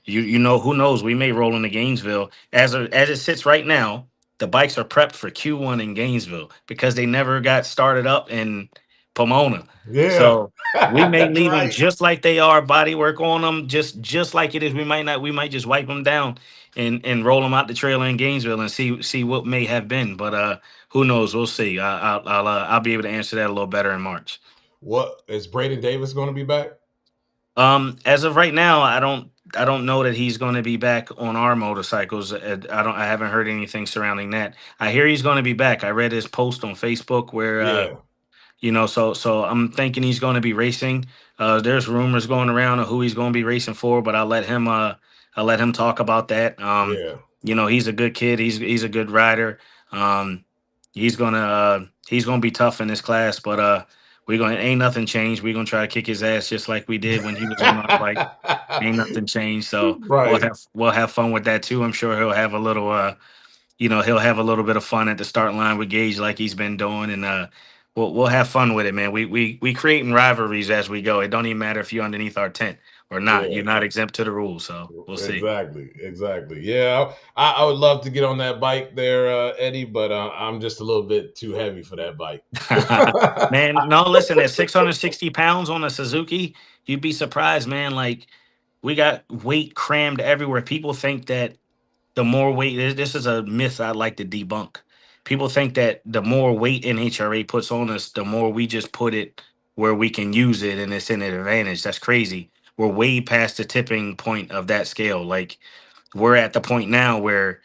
Who knows? We may roll into Gainesville as it sits right now. The bikes are prepped for Q1 in Gainesville because they never got started up in Pomona. Yeah. So we may That's leave them right. just like they are, body work on them, just like it is. We might not. We might just wipe them down and roll them out the trailer in Gainesville and see what may have been. But who knows? We'll see. I'll be able to answer that a little better in March. What is Braden Davis going to be back? As of right now, I don't know that he's going to be back on our motorcycles. I haven't heard anything surrounding that. I hear he's going to be back. I read his post on Facebook where Yeah. so I'm thinking he's going to be racing. There's rumors going around of who he's going to be racing for, but I'll let him talk about that. Yeah. He's a good kid. He's a good rider. Um, he's gonna be tough in this class, but we're gonna ain't nothing changed. We're gonna try to kick his ass just like we did when he was on our bike. Ain't nothing changed. So we'll Right. have fun with that too. I'm sure he'll have a little bit of fun at the start line with Gage like he's been doing, and we'll have fun with it, man. We creating rivalries as we go. It don't even matter if you're underneath our tent or not. Yeah. You're not exempt to the rules, so we'll see. Exactly. Exactly. Yeah. I would love to get on that bike there, Eddie, but I'm just a little bit too heavy for that bike. Man, no, listen, at 660 pounds on a Suzuki, you'd be surprised, man. Like, we got weight crammed everywhere. People think that the more weight, this is a myth I'd like to debunk. People think that the more weight NHRA puts on us, the more we just put it where we can use it and it's an advantage. That's crazy. We're way past the tipping point of that scale. Like, we're at the point now where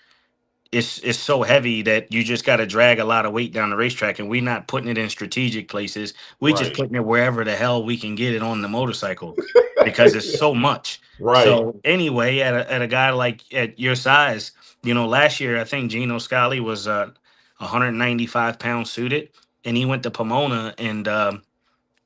it's so heavy that you just got to drag a lot of weight down the racetrack, and we're not putting it in strategic places. We just Right. putting it wherever the hell we can get it on the motorcycle because it's so much. Right. So anyway, at a guy like at your size, last year I think Gino Scali was 195 pounds suited, and he went to Pomona and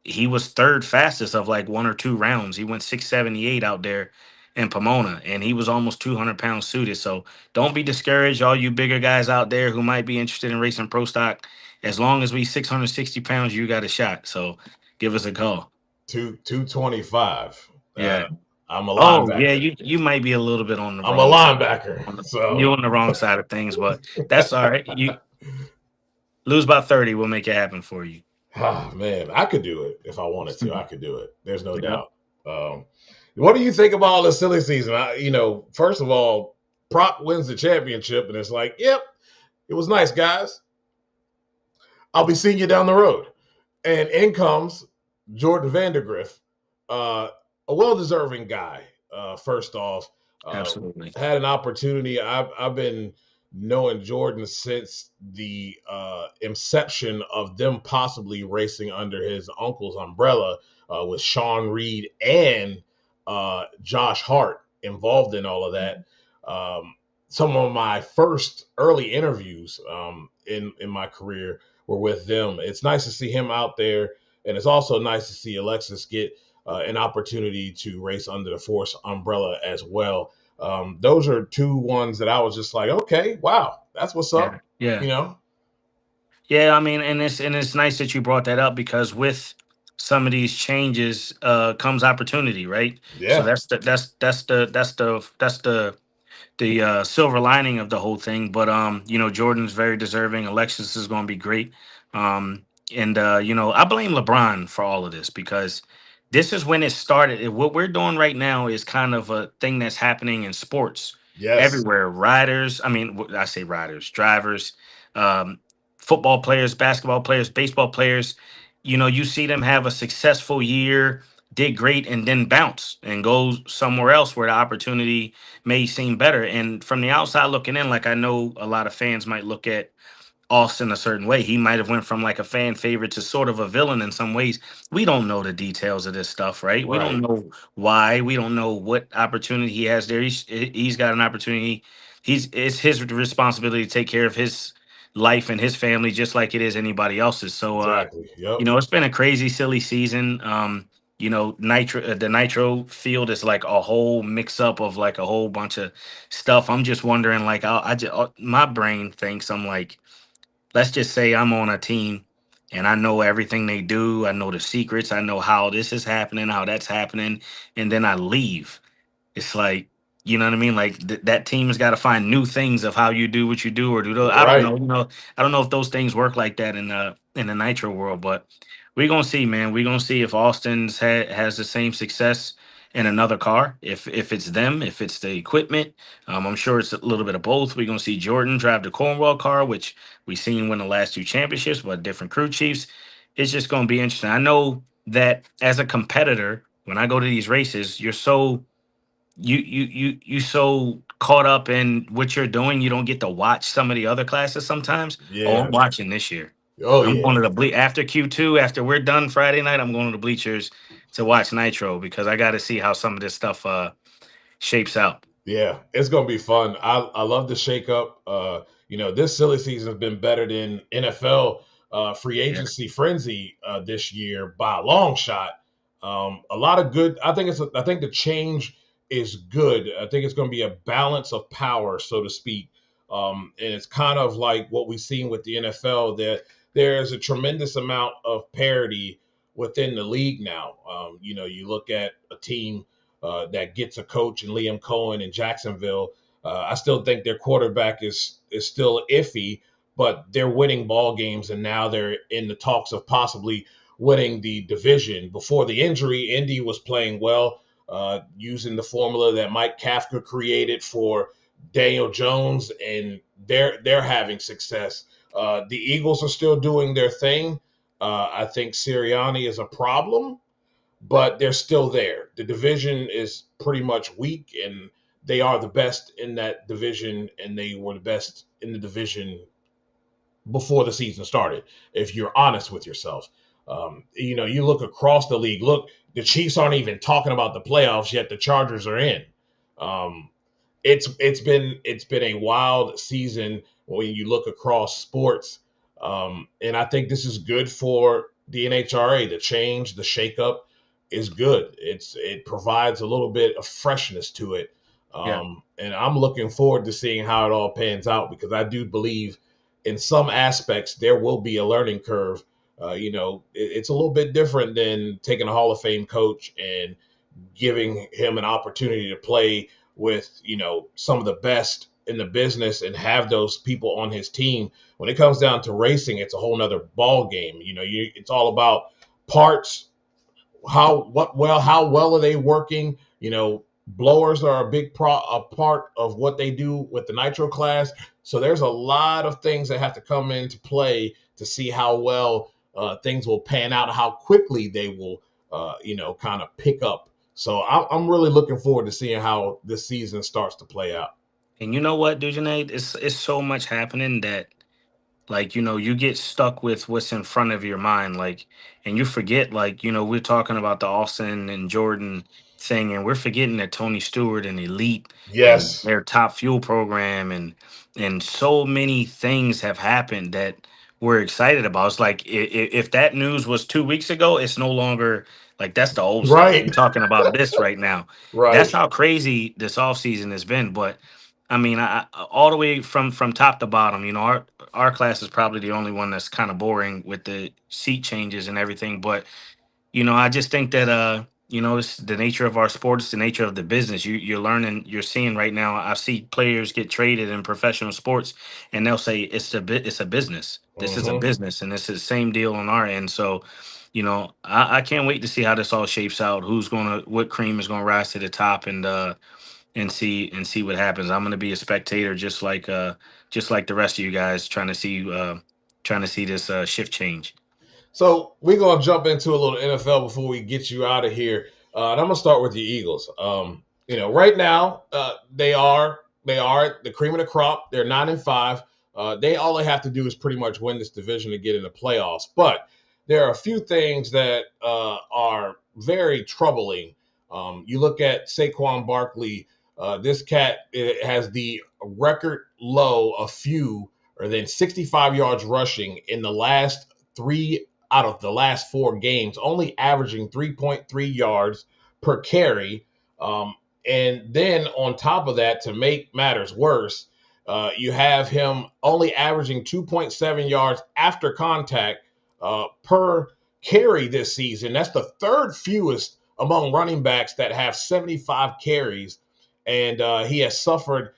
he was third fastest of like one or two rounds. He went 678 out there in Pomona, and he was almost 200 pounds suited. So don't be discouraged, all you bigger guys out there who might be interested in racing pro stock. As long as we 660 pounds, you got a shot. So give us a call. 225. Yeah. I'm a Oh yeah, linebacker. you might be a little bit on the I'm a wrong side. linebacker. You So on the wrong side of things, but that's all right. You lose about 30, we'll make it happen for you. man, I could do it if I wanted to. I could do it. There's no Yep. doubt. What do you think about the silly season? First of all, Proc wins the championship, and it's like, yep, it was nice, guys. I'll be seeing you down the road. And in comes Jordan Vandergriff, a well-deserving guy. First off, Absolutely. had an opportunity. I've been knowing Jordan since the inception of them possibly racing under his uncle's umbrella with Sean Reed and Josh Hart involved in all of that. Some of my first early interviews in my career were with them. It's nice to see him out there, and it's also nice to see Alexis get an opportunity to race under the Force umbrella as well. Those are two ones that I was just like, okay, wow, that's what's Yeah. up. Yeah. You know? Yeah, I mean, and it's nice that you brought that up because with some of these changes comes opportunity, right? So Yeah. that's the silver lining of the whole thing. But Jordan's very deserving. Alexis is going to be great. And I blame LeBron for all of this because this is when it started. What we're doing right now is kind of a thing that's happening in sports Yes. everywhere. Riders, I mean, I say riders, drivers, um, football players, basketball players, baseball players. You see them have a successful year, did great, and then bounce and go somewhere else where the opportunity may seem better. And from the outside looking in, like I know a lot of fans might look at Austin a certain way. He might have went from like a fan favorite to sort of a villain in some ways. We don't know the details of this stuff, right? We don't Right. know why. We don't know what opportunity he has there. He's got an opportunity. It's his responsibility to take care of his life and his family just like it is anybody else's. So Exactly. Yep. it's been a crazy, silly season. The Nitro field is like a whole mix up of like a whole bunch of stuff. I'm just wondering, like, my brain thinks I'm like, let's just say I'm on a team and I know everything they do. I know the secrets. I know how this is happening, how that's happening, and then I leave. It's like, you know what I mean? Like that team's got to find new things of how you do what you do or do those. I don't Right. know. I don't know if those things work like that in the Nitro world, but we're gonna see, man. We're gonna see if Austin's has the same success in another car. If it's them, if it's the equipment, I'm sure it's a little bit of both. We're gonna see Jordan drive the Cornwall car, which we seen win the last two championships, but different crew chiefs. It's just gonna be interesting. I know that as a competitor, when I go to these races, you so caught up in what you're doing, you don't get to watch some of the other classes sometimes. Oh, I'm Yeah. watching this year. Oh I'm yeah. going to the after Q2, after we're done Friday night, I'm going to the bleachers to watch Nitro because I got to see how some of this stuff shapes out. Yeah, it's gonna be fun. I love the shakeup. This silly season has been better than NFL free Yeah. agency frenzy this year by a long shot. A lot of good. I think the change is good. I think it's going to be a balance of power, so to speak. And it's kind of like what we've seen with the NFL. That there's a tremendous amount of parity within the league now. You look at a team that gets a coach in Liam Cohen in Jacksonville. I still think their quarterback is still iffy, but they're winning ball games, and now they're in the talks of possibly winning the division. Before the injury, Indy was playing well, using the formula that Mike Kafka created for Daniel Jones, and they're having success. The Eagles are still doing their thing. I think Sirianni is a problem, but they're still there. The division is pretty much weak, and they are the best in that division, and they were the best in the division before the season started, if you're honest with yourself. You look across the league. Look, the Chiefs aren't even talking about the playoffs yet. The Chargers are in. Um, it's been a wild season when you look across sports, and I think this is good for the NHRA. The change, the shakeup, is good. It provides a little bit of freshness to it, Yeah. and I'm looking forward to seeing how it all pans out because I do believe in some aspects there will be a learning curve. It's a little bit different than taking a Hall of Fame coach and giving him an opportunity to play with some of the best in the business and have those people on his team. When it comes down to racing, it's a whole nother ball game. It's all about parts. How well are they working? Blowers are a part of what they do with the nitro class. So there's a lot of things that have to come into play to see how well things will pan out, how quickly they will kind of pick up. So I'm really looking forward to seeing how this season starts to play out. And you know what, Dujanade? It's so much happening that, like, you get stuck with what's in front of your mind, like, and you forget, like, we're talking about the Austin and Jordan thing, and we're forgetting that Tony Stewart and Elite and Yes. their top fuel program and so many things have happened that we're excited about. It's like if that news was 2 weeks ago, it's no longer like that's the old stuff. Right. We're talking about this right now. That's Right. how crazy this offseason has been. But I mean, all the way from top to bottom, our class is probably the only one that's kind of boring with the seat changes and everything. But I just think that it's the nature of our sport. It's the nature of the business. You're learning. You're seeing right now. I see players get traded in professional sports, and they'll say it's a business. This is a Mm-hmm. business, and it's the same deal on our end. So, I can't wait to see how this all shapes out. What cream is gonna rise to the top, and see what happens. I'm gonna be a spectator, just like the rest of you guys, trying to see this shift change. So we're gonna jump into a little NFL before we get you out of here, and I'm gonna start with the Eagles. Right now they are the cream of the crop. They're 9-5. all they have to do is pretty much win this division to get in the playoffs. But there are a few things that are very troubling. You look at Saquon Barkley. This cat has the record low of fewer than 65 yards rushing in the last 3 out of the last 4 games, only averaging 3.3 yards per carry. And then on top of that, to make matters worse, you have him only averaging 2.7 yards after contact per carry this season. That's the third fewest among running backs that have 75 carries. And he has suffered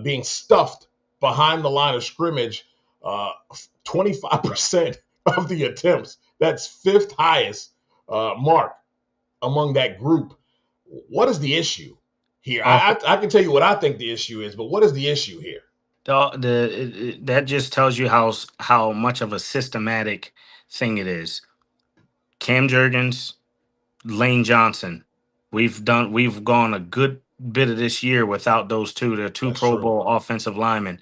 being stuffed behind the line of scrimmage 25% of the attempts. That's fifth highest mark among that group. What is the issue here? I can tell you what I think the issue is, but what is the issue here? That just tells you how much of a systematic thing it is. Cam Jurgens, Lane Johnson. We've gone a good bit of this year without those two. They're two That's Pro true. Bowl offensive linemen.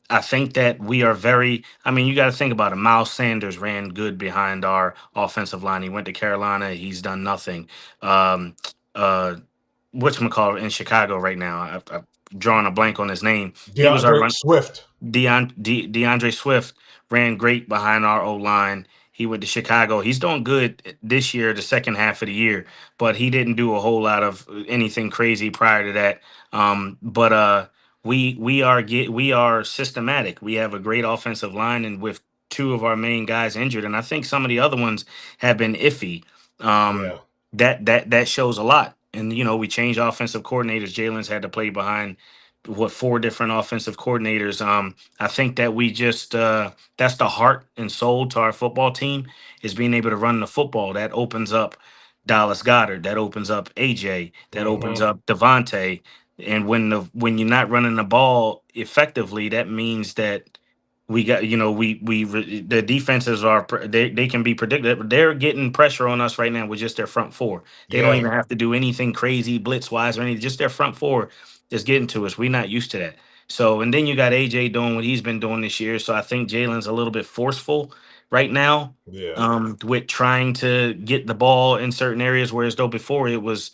I think that we are very. I mean, you got to think about it. Miles Sanders ran good behind our offensive line. He went to Carolina. He's done nothing. Um, whatchamacallit in Chicago right now. I've drawn a blank on his name. He was our DeAndre Swift. DeAndre Swift ran great behind our O line. He went to Chicago. He's doing good this year, the second half of the year, but he didn't do a whole lot of anything crazy prior to that. But we are systematic. We have a great offensive line, and with two of our main guys injured, and I think some of the other ones have been iffy. Yeah. That shows a lot. And we changed offensive coordinators. Jalen's had to play behind 4 different offensive coordinators. I think that we just that's the heart and soul to our football team is being able to run the football. That opens up Dallas Goddard. That opens up AJ. That opens up Devontae. And when you're not running the ball effectively, that means that we got the defenses they can be predicted. They're getting pressure on us right now with just their front four. They don't Yeah. even have to do anything crazy blitz wise or anything. Just their front four is getting to us. We're not used to that. So and then you got AJ doing what he's been doing this year. So I think Jalen's a little bit forceful right now. Yeah. With trying to get the ball in certain areas, whereas though before it was,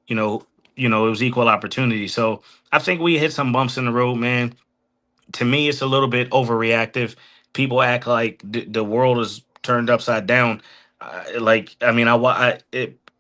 you know, it was equal opportunity. So I think we hit some bumps in the road, man. To me, it's a little bit overreactive. People act like the world is turned upside down. We're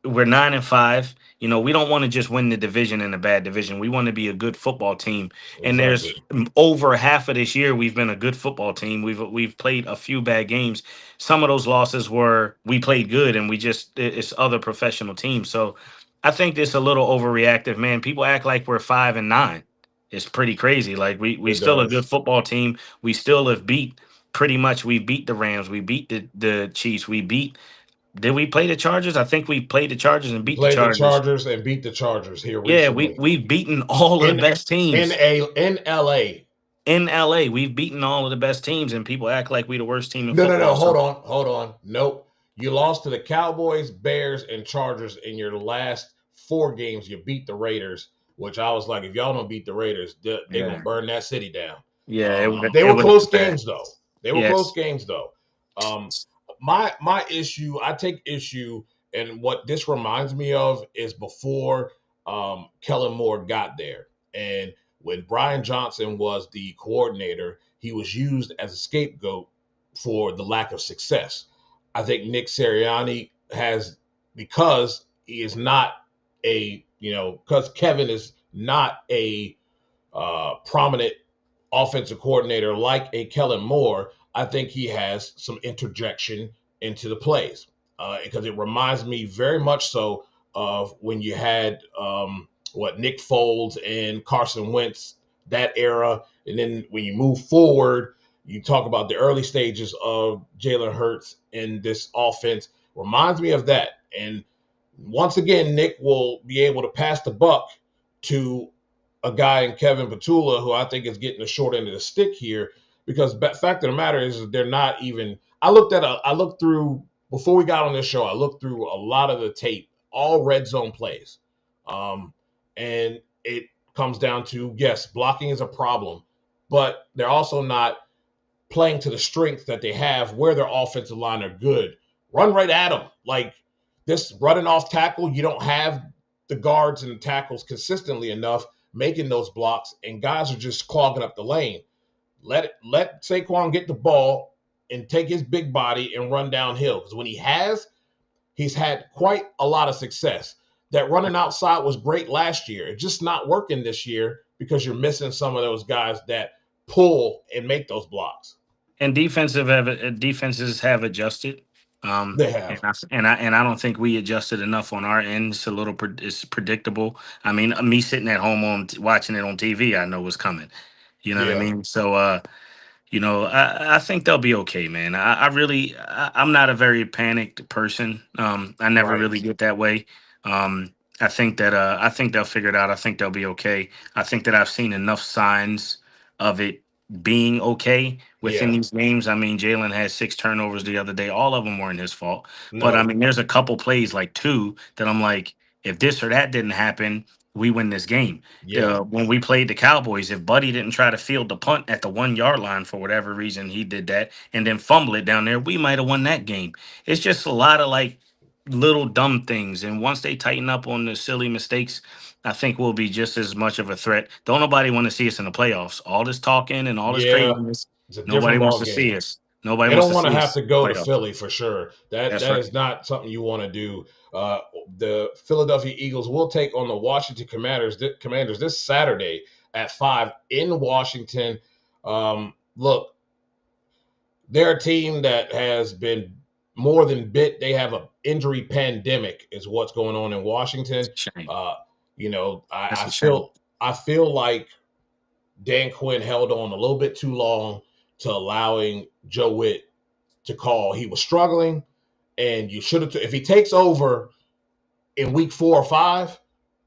9-5. We don't want to just win the division in a bad division. We want to be a good football team. And there's Exactly. over half of this year we've been a good football team. We've played a few bad games. Some of those losses were we played good, and it's other professional teams. So I think it's a little overreactive, man. People act like we're 5-9. It's pretty crazy. Like we It still a does. good football team. We still have beat pretty much. We beat the Rams. We beat the Chiefs. Did we play the Chargers? I think we played the Chargers and We beat the played the Chargers. Chargers and beat the Chargers here Yeah, recently. we've beaten all of the best teams In LA. in LA. We've beaten all of the best teams, and people act like we the worst team in No, no, no. football. Hold on. Nope. You lost to the Cowboys, Bears, and Chargers in your last 4 games. You beat the Raiders, which I was like, if y'all don't beat the Raiders, they're gonna burn that city down. Yeah, They it were would close bad. games though. Yes. My issue, I take issue, and what this reminds me of is before Kellen Moore got there, and when Brian Johnson was the coordinator, he was used as a scapegoat for the lack of success. I think Nick Sirianni has, because he is not because Kevin is not a prominent offensive coordinator like a Kellen Moore, I think he has some interjection into the plays because it reminds me very much so of when you had Nick Foles and Carson Wentz, that era, and then when you move forward, you talk about the early stages of Jalen Hurts in this offense. Reminds me of that, and once again, Nick will be able to pass the buck to a guy in Kevin Petula, who I think is getting the short end of the stick here, because the fact of the matter is they're not even. I looked through before we got on this show. I looked through a lot of the tape, all red zone plays, and it comes down to, yes, blocking is a problem. but they're also not playing to the strength that they have where their offensive line are good. Run right at them. Like this running off tackle, you don't have the guards and the tackles consistently enough making those blocks, and guys are just clogging up the lane. Let Saquon get the ball and take his big body and run downhill, because when he's had quite a lot of success. That running outside was great last year. It's just not working this year because you're missing some of those guys that pull and make those blocks. And defenses have adjusted. They And have. I don't think we adjusted enough on our end. It's a little it's predictable. I mean, me sitting at home watching it on TV, I know what's coming. You know what I Yeah. mean? So I think they'll be okay, man. I'm not a very panicked person. I never Right. really get that way. I think they'll figure it out. I think they'll be okay. I think that I've seen enough signs of it being okay within Yeah. these games. I mean, Jalen had 6 turnovers the other day. All of them weren't his fault. But I No. mean, there's a couple plays, like two, that I'm like, if this or that didn't happen, we win this game. Yeah. When we played the Cowboys, if Buddy didn't try to field the punt at the 1 yard line for whatever reason, he did that and then fumble it down there, we might have won that game. It's just a lot of like little dumb things. And once they tighten up on the silly mistakes, I think we'll be just as much of a threat. Don't nobody want to see us in the playoffs. All this talking and all this Yeah. craziness, It's a nobody different wants ball to see game. us. Nobody They wants don't to want to see have us to in the go to playoffs. Philly for sure. That That's that right. is not something you want to do. The Philadelphia Eagles will take on the Washington Commanders this Saturday at 5 in Washington. Look, they're a team that has been more than bit. They have an injury pandemic, is what's going on in Washington. It's a shame. Uh, That's I a shame. feel like Dan Quinn held on a little bit too long to allowing Joe Witt to call. He was struggling, and you should have. If he takes over in week 4 or 5,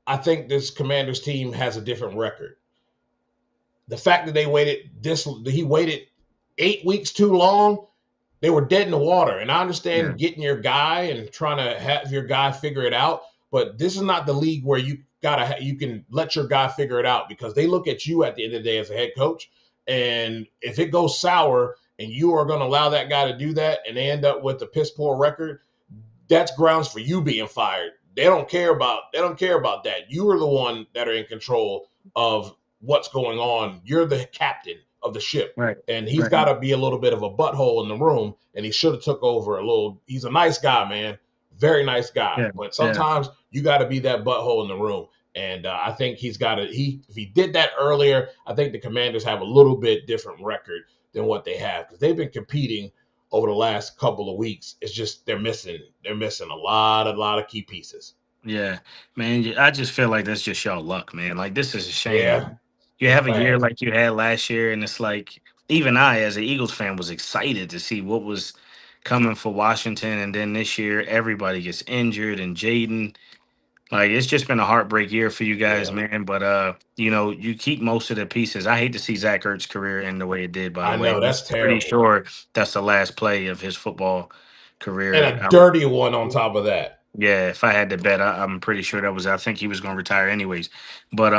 I think this Commanders team has a different record. The fact that he waited 8 weeks too long, they were dead in the water. And I Yeah. understand getting your guy and trying to have your guy figure it out, but this is not the league where you can let your guy figure it out, because they look at you at the end of the day as a head coach. And if it goes sour and you are going to allow that guy to do that and they end up with a piss poor record, that's grounds for you being fired. They don't care about that. You are the one that are in control of what's going on. You're the captain of the ship. Right. And he's Right. got to be a little bit of a butthole in the room, and he should have took over a little. He's a nice guy, man. Very nice guy. Yeah. But Yeah. sometimes you got to be that butthole in the room. And I think he's got to. If he did that earlier, I think the Commanders have a little bit different record than what they have, because they've been competing over the last couple of weeks. It's just they're missing a lot of key pieces. Yeah, man. I just feel like that's just y'all luck, man. Like, this is a shame. Yeah, You it's have a year bad. like you had last year, and it's like even I, as an Eagles fan, was excited to see what was coming for Washington, and then this year everybody gets injured, and Jaden. Like, it's just been a heartbreak year for you guys, Yeah, man. But you keep most of the pieces. I hate to see Zach Ertz's career end the way it did. By the I way, know, I'm that's pretty terrible. sure that's the last play of his football And career. a dirty one on top of that. Yeah, if I had to bet, I'm pretty sure that was. I think he was going to retire anyways. But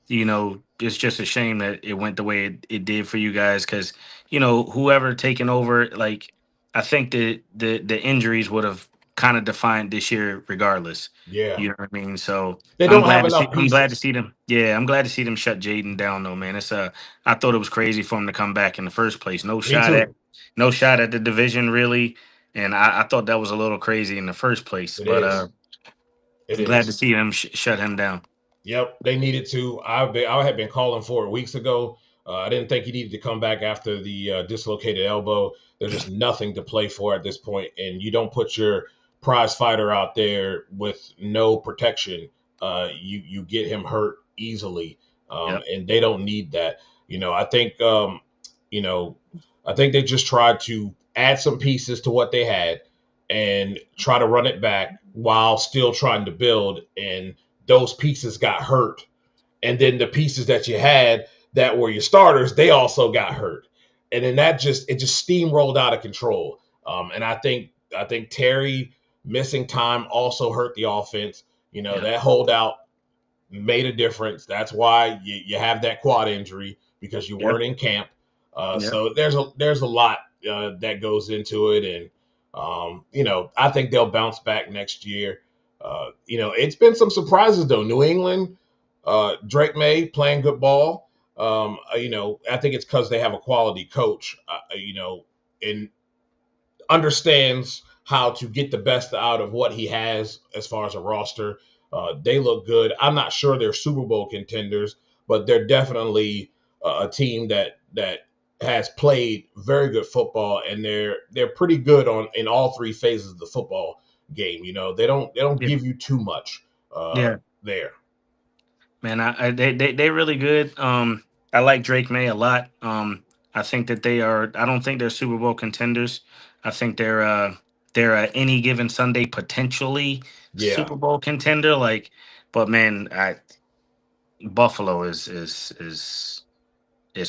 it's just a shame that it went the way it did for you guys, because whoever taken over, like, I think the injuries would have kind of defined this year regardless. Yeah, You know what I mean? So they I'm don't have glad to see. enough I'm glad to pieces. see them. Yeah, I'm glad to see them shut Jaden down, though, man. I thought it was crazy for him to come back in the first place. Me too. No shot at the division, really. And I thought that was a little crazy in the first place, It but is. It I'm glad to is. see them shut him down. Yep, they needed to. I had been calling for it weeks ago. I didn't think he needed to come back after the dislocated elbow. There's just nothing to play for at this point, and you don't put your prize fighter out there with no protection. You get him hurt easily, Yep. and they don't need that. I think you know I think they just tried to add some pieces to what they had and try to run it back while still trying to build, and those pieces got hurt. And then the pieces that you had that were your starters, they also got hurt. And then it just steamrolled out of control. And I think Terry missing time also hurt the offense. Yep. That holdout made a difference. That's why you have that quad injury. because you Yep. weren't in camp. Yep. So there's a lot that goes into it, and I think they'll bounce back next year. It's been some surprises though. New England, Drake May playing good ball. I think it's because they have a quality coach. And understands how to get the best out of what he has as far as a roster. They look good. I'm not sure they're Super Bowl contenders, but they're definitely a team that has played very good football, and they're pretty good in all three phases of the football game. They don't Yeah. give you too much Yeah. there. Man, they really good. I like Drake May a lot. I think that they are. I don't think they're Super Bowl contenders. I think they're any given Sunday potentially Yeah, Super Bowl contender. Like, but man, Buffalo is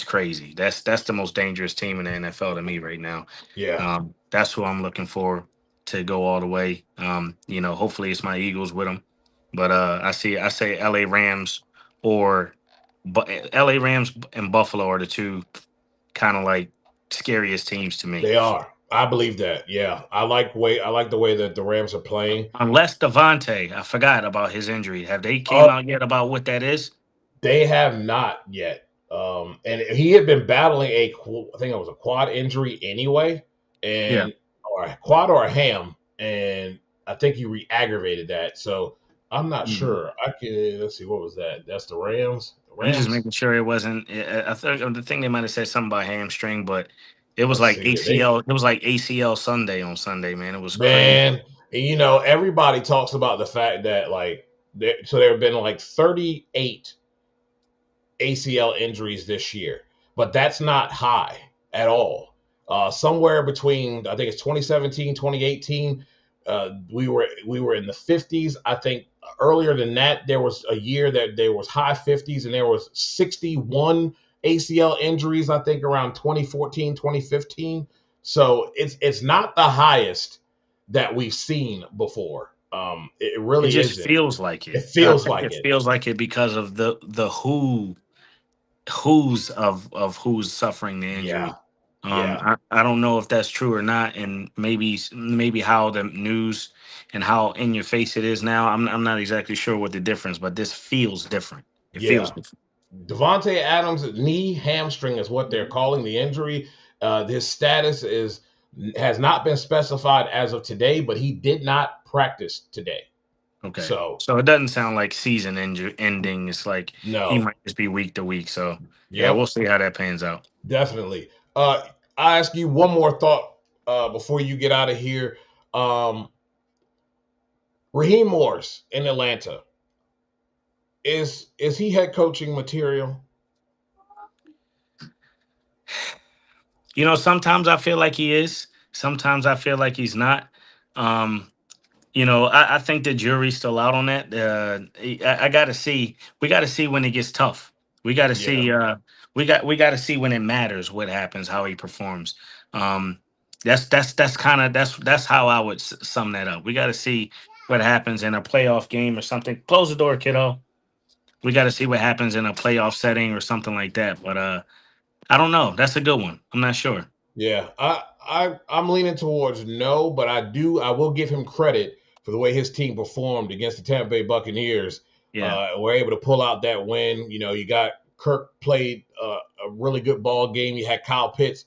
crazy. That's the most dangerous team in the NFL to me right now. yeah. That's who I'm looking for to go all the way. Hopefully it's my Eagles with them, but I say L.A. Rams or L.A. Rams and Buffalo are the two kind of like scariest teams to me. They are. I believe that. Yeah, I like the way that the Rams are playing. Unless Devontae, I forgot about his injury. Have they Uh, came out yet about what that is? They have not yet. And he had been battling I think it was a quad injury anyway, Yeah. and or a quad or a ham, and I think he re-aggravated that. So I'm not Mhm. sure. Let's see, what was that? That's the Rams. The I'm just Rams. making sure it wasn't. I thought the thing they might have said something about hamstring, but it was Let's like see. They ACL. It was like ACL Sunday on Sunday, man. It was crazy. Man, everybody talks about the fact that so there have been like 38 ACL injuries this year, but that's not high at all. Somewhere between, I think it's 2017, 2018, we were in the 50s. I think earlier than that, there was a year that there was high 50s, and there was 61 ACL injuries. I think around 2014, 2015. So it's not the highest that we've seen before. It It really just isn't. feels like It it. I feels think like it it. feels like it because of the who's of who's suffering the Yeah, injury. yeah. I don't know if that's true or not, and maybe how the news and how in your face it is now. I'm not exactly sure what the difference, but this feels different. It feels Yeah. different. Devontae Adams' knee hamstring is what they're calling the injury. His status has not been specified as of today, but he did not practice today. Okay. So So it doesn't sound like season ending. It's like he no. might just be week to week. So yeah, we'll Yep, see how that pans out. definitely. I ask you one more thought before you get out of here. Um, Raheem Morris in Atlanta, is he head coaching material? Sometimes I feel like he is. Sometimes I feel like he's not. Um, I think the jury's still out on that. I got to see. We got to see when it gets tough. We got to Yeah, see. We got to see when it matters what happens, how he performs. Um, that's kind of that's how I would sum that up. We got to see what happens in a playoff game or something. Close the door, kiddo. We got to see what happens in a playoff setting or something like that. But I don't know. That's a good one. I'm not sure. yeah. I'm leaning towards no, but I will give him credit for the way his team performed against the Tampa Bay Buccaneers. Yeah. Were able to pull out that win. You got Kirk played a really good ball game. You had Kyle Pitts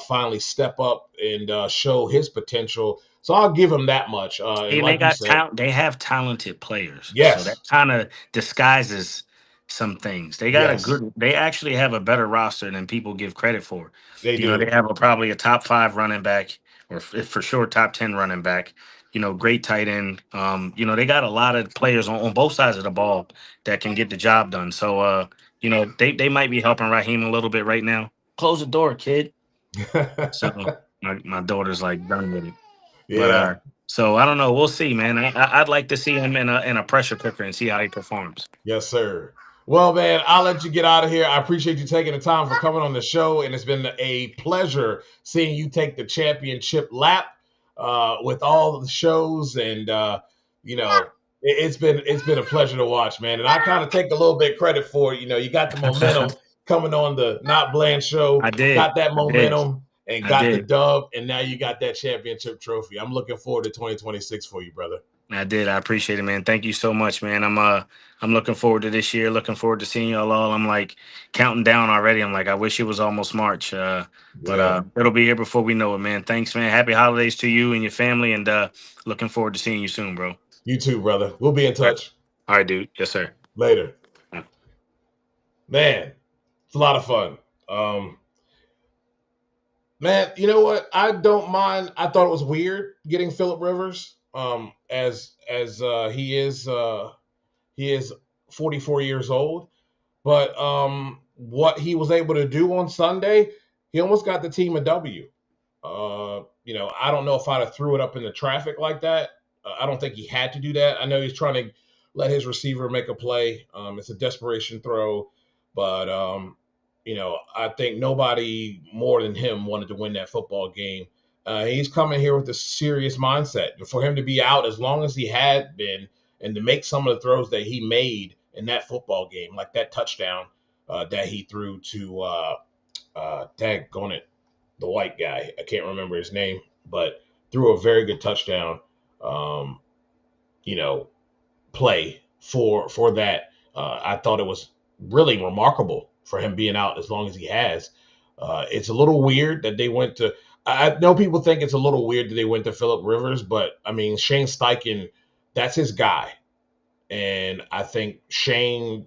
finally step up and show his potential. So I'll give him that much. And And they like you got said, talent. They have talented players, so that yes, kind of disguises some things. They got a yes, good. They actually have a better roster than people give credit for. they They do. have probably a top five running back, or for sure top 10 running back. Great tight end. They got a lot of players on both sides of the ball that can get the job done. So, they might be helping Raheem a little bit right now. Close the door, kid. So my daughter's like done with it. But Yeah. so I don't know. We'll see, man. I'd like to see him in a pressure cooker and see how he performs. Yes, sir. Well, man, I'll let you get out of here. I appreciate you taking the time for coming on the show, and it's been a pleasure seeing you take the championship lap with all of the shows, and it's been a pleasure to watch, man. And I kind of take a little bit credit for it. You got the momentum coming on the Not Bland Show. I did. Got that I did. momentum and I got the did. dub, and now you got that championship trophy. I'm looking forward to 2026 for you, brother. I did. I appreciate it, man. Thank you so much, man. I'm looking forward to this year. Looking forward to seeing y'all all. I'm like counting down already. I'm like, I wish it was almost March. But Yeah. it'll be here before we know it, man. Thanks, man. Happy holidays to you and your family, and looking forward to seeing you soon, bro. You too, brother. We'll be in touch All right, dude. Yes, sir. later. Yeah. Man, it's a lot of fun. Man, you know what? I don't mind. I thought it was weird getting Phillip Rivers. As he is 44 years old, but what he was able to do on Sunday, he almost got the team a W. I don't know if I'd have threw it up in the traffic like that. I don't think he had to do that. I know he's trying to let his receiver make a play. It's a desperation throw, but I think nobody more than him wanted to win that football game. He's coming here with a serious mindset. And for him to be out as long as he had been and to make some of the throws that he made in that football game, like that touchdown that he threw to daggone it, the white guy. I can't remember his name, but threw a very good touchdown, play for that. I thought it was really remarkable for him being out as long as he has. It's a little weird that they went to. I know people think it's a little weird that they went to Phillip Rivers, but I mean Shane Steichen, that's his guy, and I think Shane,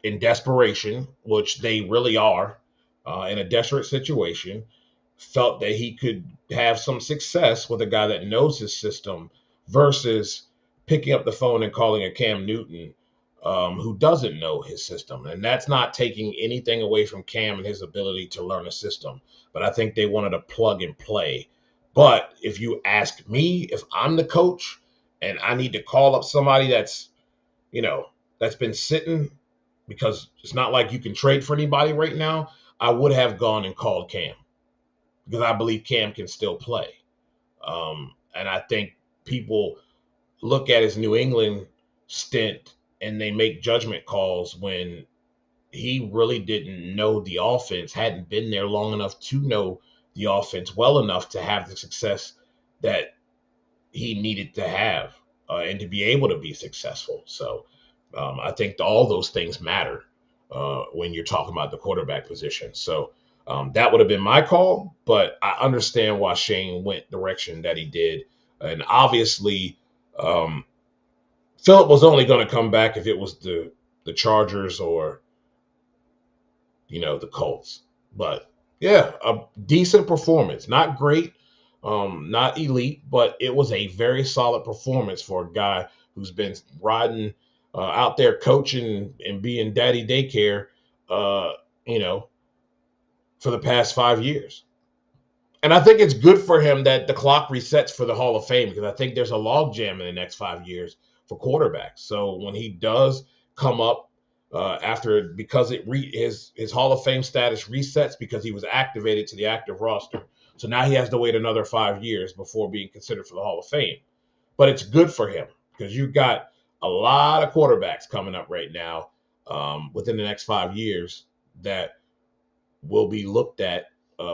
in desperation, which they really are, in a desperate situation, felt that he could have some success with a guy that knows his system versus picking up the phone and calling a Cam Newton who doesn't know his system. And that's not taking anything away from Cam and his ability to learn a system. But I think they wanted a plug and play. But if you ask me, if I'm the coach and I need to call up somebody that's been sitting, because it's not like you can trade for anybody right now, I would have gone and called Cam because I believe Cam can still play. And I think people look at his New England stint and they make judgment calls when he really didn't know the offense, hadn't been there long enough to know the offense well enough to have the success that he needed to have and to be able to be successful. So I think all those things matter when you're talking about the quarterback position. So that would have been my call, but I understand why Shane went the direction that he did. And obviously, Phillip was only going to come back if it was the Chargers or, the Colts. But yeah, a decent performance. Not great, not elite, but it was a very solid performance for a guy who's been riding out there coaching and being daddy daycare, for the past 5 years. And I think it's good for him that the clock resets for the Hall of Fame, because I think there's a logjam in the next 5 years for quarterbacks. So when he does come up because his Hall of Fame status resets because he was activated to the active roster. So now he has to wait another 5 years before being considered for the Hall of Fame. But it's good for him because you've got a lot of quarterbacks coming up right now within the next 5 years that will be looked at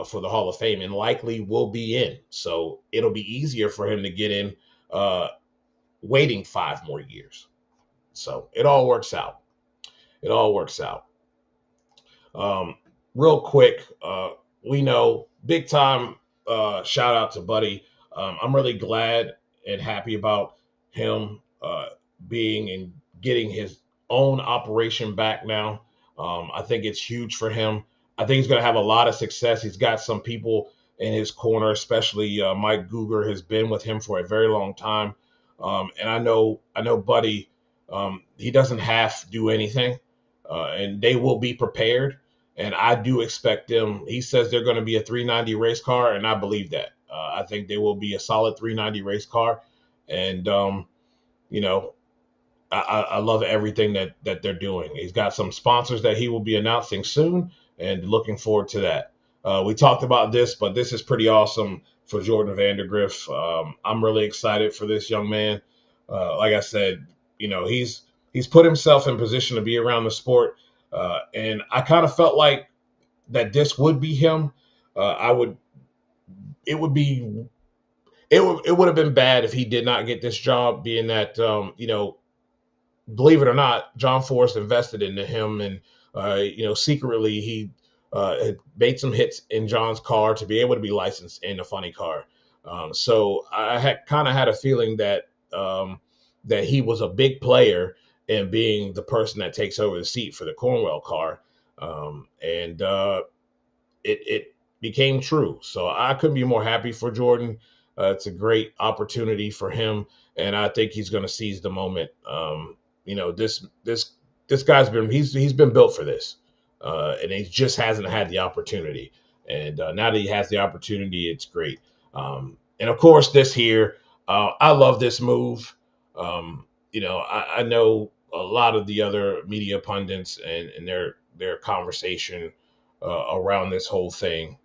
for the Hall of Fame and likely will be in. So it'll be easier for him to get in waiting 5 more years. So it all works out. It all works out. Real quick, we know big time shout out to Buddy. I'm really glad and happy about him being and getting his own operation back now. I think it's huge for him. I think he's going to have a lot of success. He's got some people in his corner, especially Mike Guger has been with him for a very long time. And I know Buddy, he doesn't have to do anything, and they will be prepared. And I do expect them. He says they're going to be a 390 race car, and I believe that. I think they will be a solid 390 race car. And, I love everything that they're doing. He's got some sponsors that he will be announcing soon, and looking forward to that. We talked about this, but this is pretty awesome for Jordan Vandergriff. I'm really excited for this young man. Like I said, he's put himself in position to be around the sport And I kind of felt like that this would be him. It would be it would have been bad if he did not get this job, being that believe it or not, John Forrest invested into him, and secretly he had made some hits in John's car to be able to be licensed in a funny car. So I had kind of had a feeling that that he was a big player in being the person that takes over the seat for the Cornwell car, and it became true. So I couldn't be more happy for Jordan. It's a great opportunity for him, and I think he's going to seize the moment. This guy's been he's been built for this, and he just hasn't had the opportunity. And now that he has the opportunity, it's great. And of course, this here, I love this move. I know a lot of the other media pundits and their conversation around this whole thing.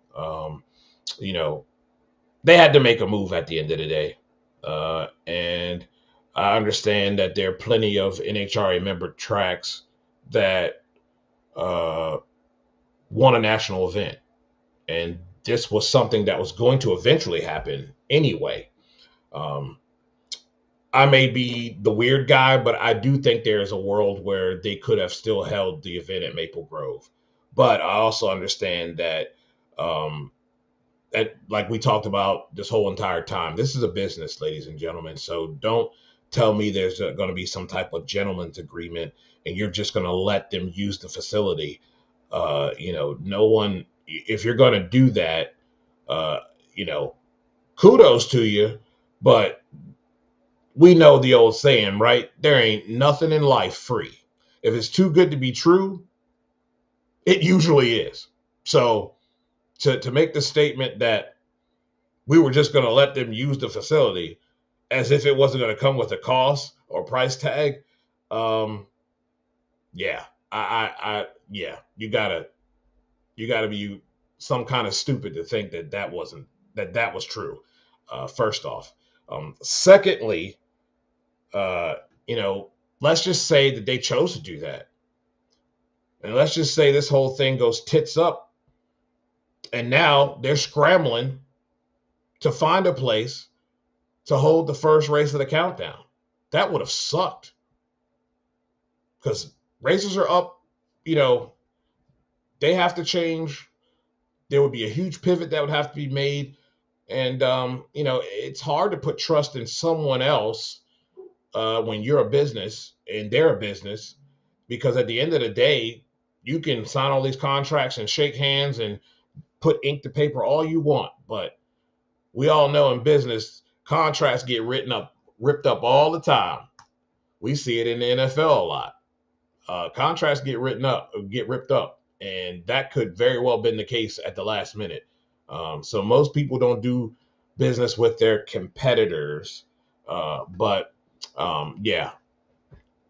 They had to make a move at the end of the day. And I understand that there are plenty of NHRA member tracks that won a national event. And this was something that was going to eventually happen anyway. I may be the weird guy, but I do think there's a world where they could have still held the event at Maple Grove. But I also understand that like we talked about this whole entire time, this is a business, ladies and gentlemen. So don't tell me there's going to be some type of gentleman's agreement and you're just going to let them use the facility. No one, if you're going to do that, kudos to you, but we know the old saying, right? There ain't nothing in life free. If it's too good to be true, it usually is. So to make the statement that we were just going to let them use the facility as if it wasn't going to come with a cost or price tag, yeah, you gotta be some kind of stupid to think that was true. First off, secondly, let's just say that they chose to do that, and let's just say this whole thing goes tits up, and now they're scrambling to find a place to hold the first race of the countdown. That would have sucked, because races are up. They have to change. There would be a huge pivot that would have to be made. And, it's hard to put trust in someone else when you're a business and they're a business, because at the end of the day, you can sign all these contracts and shake hands and put ink to paper all you want. But we all know in business, contracts get ripped up all the time. We see it in the NFL a lot. Contracts get ripped up, and that could very well have been the case at the last minute. So most people don't do business with their competitors, but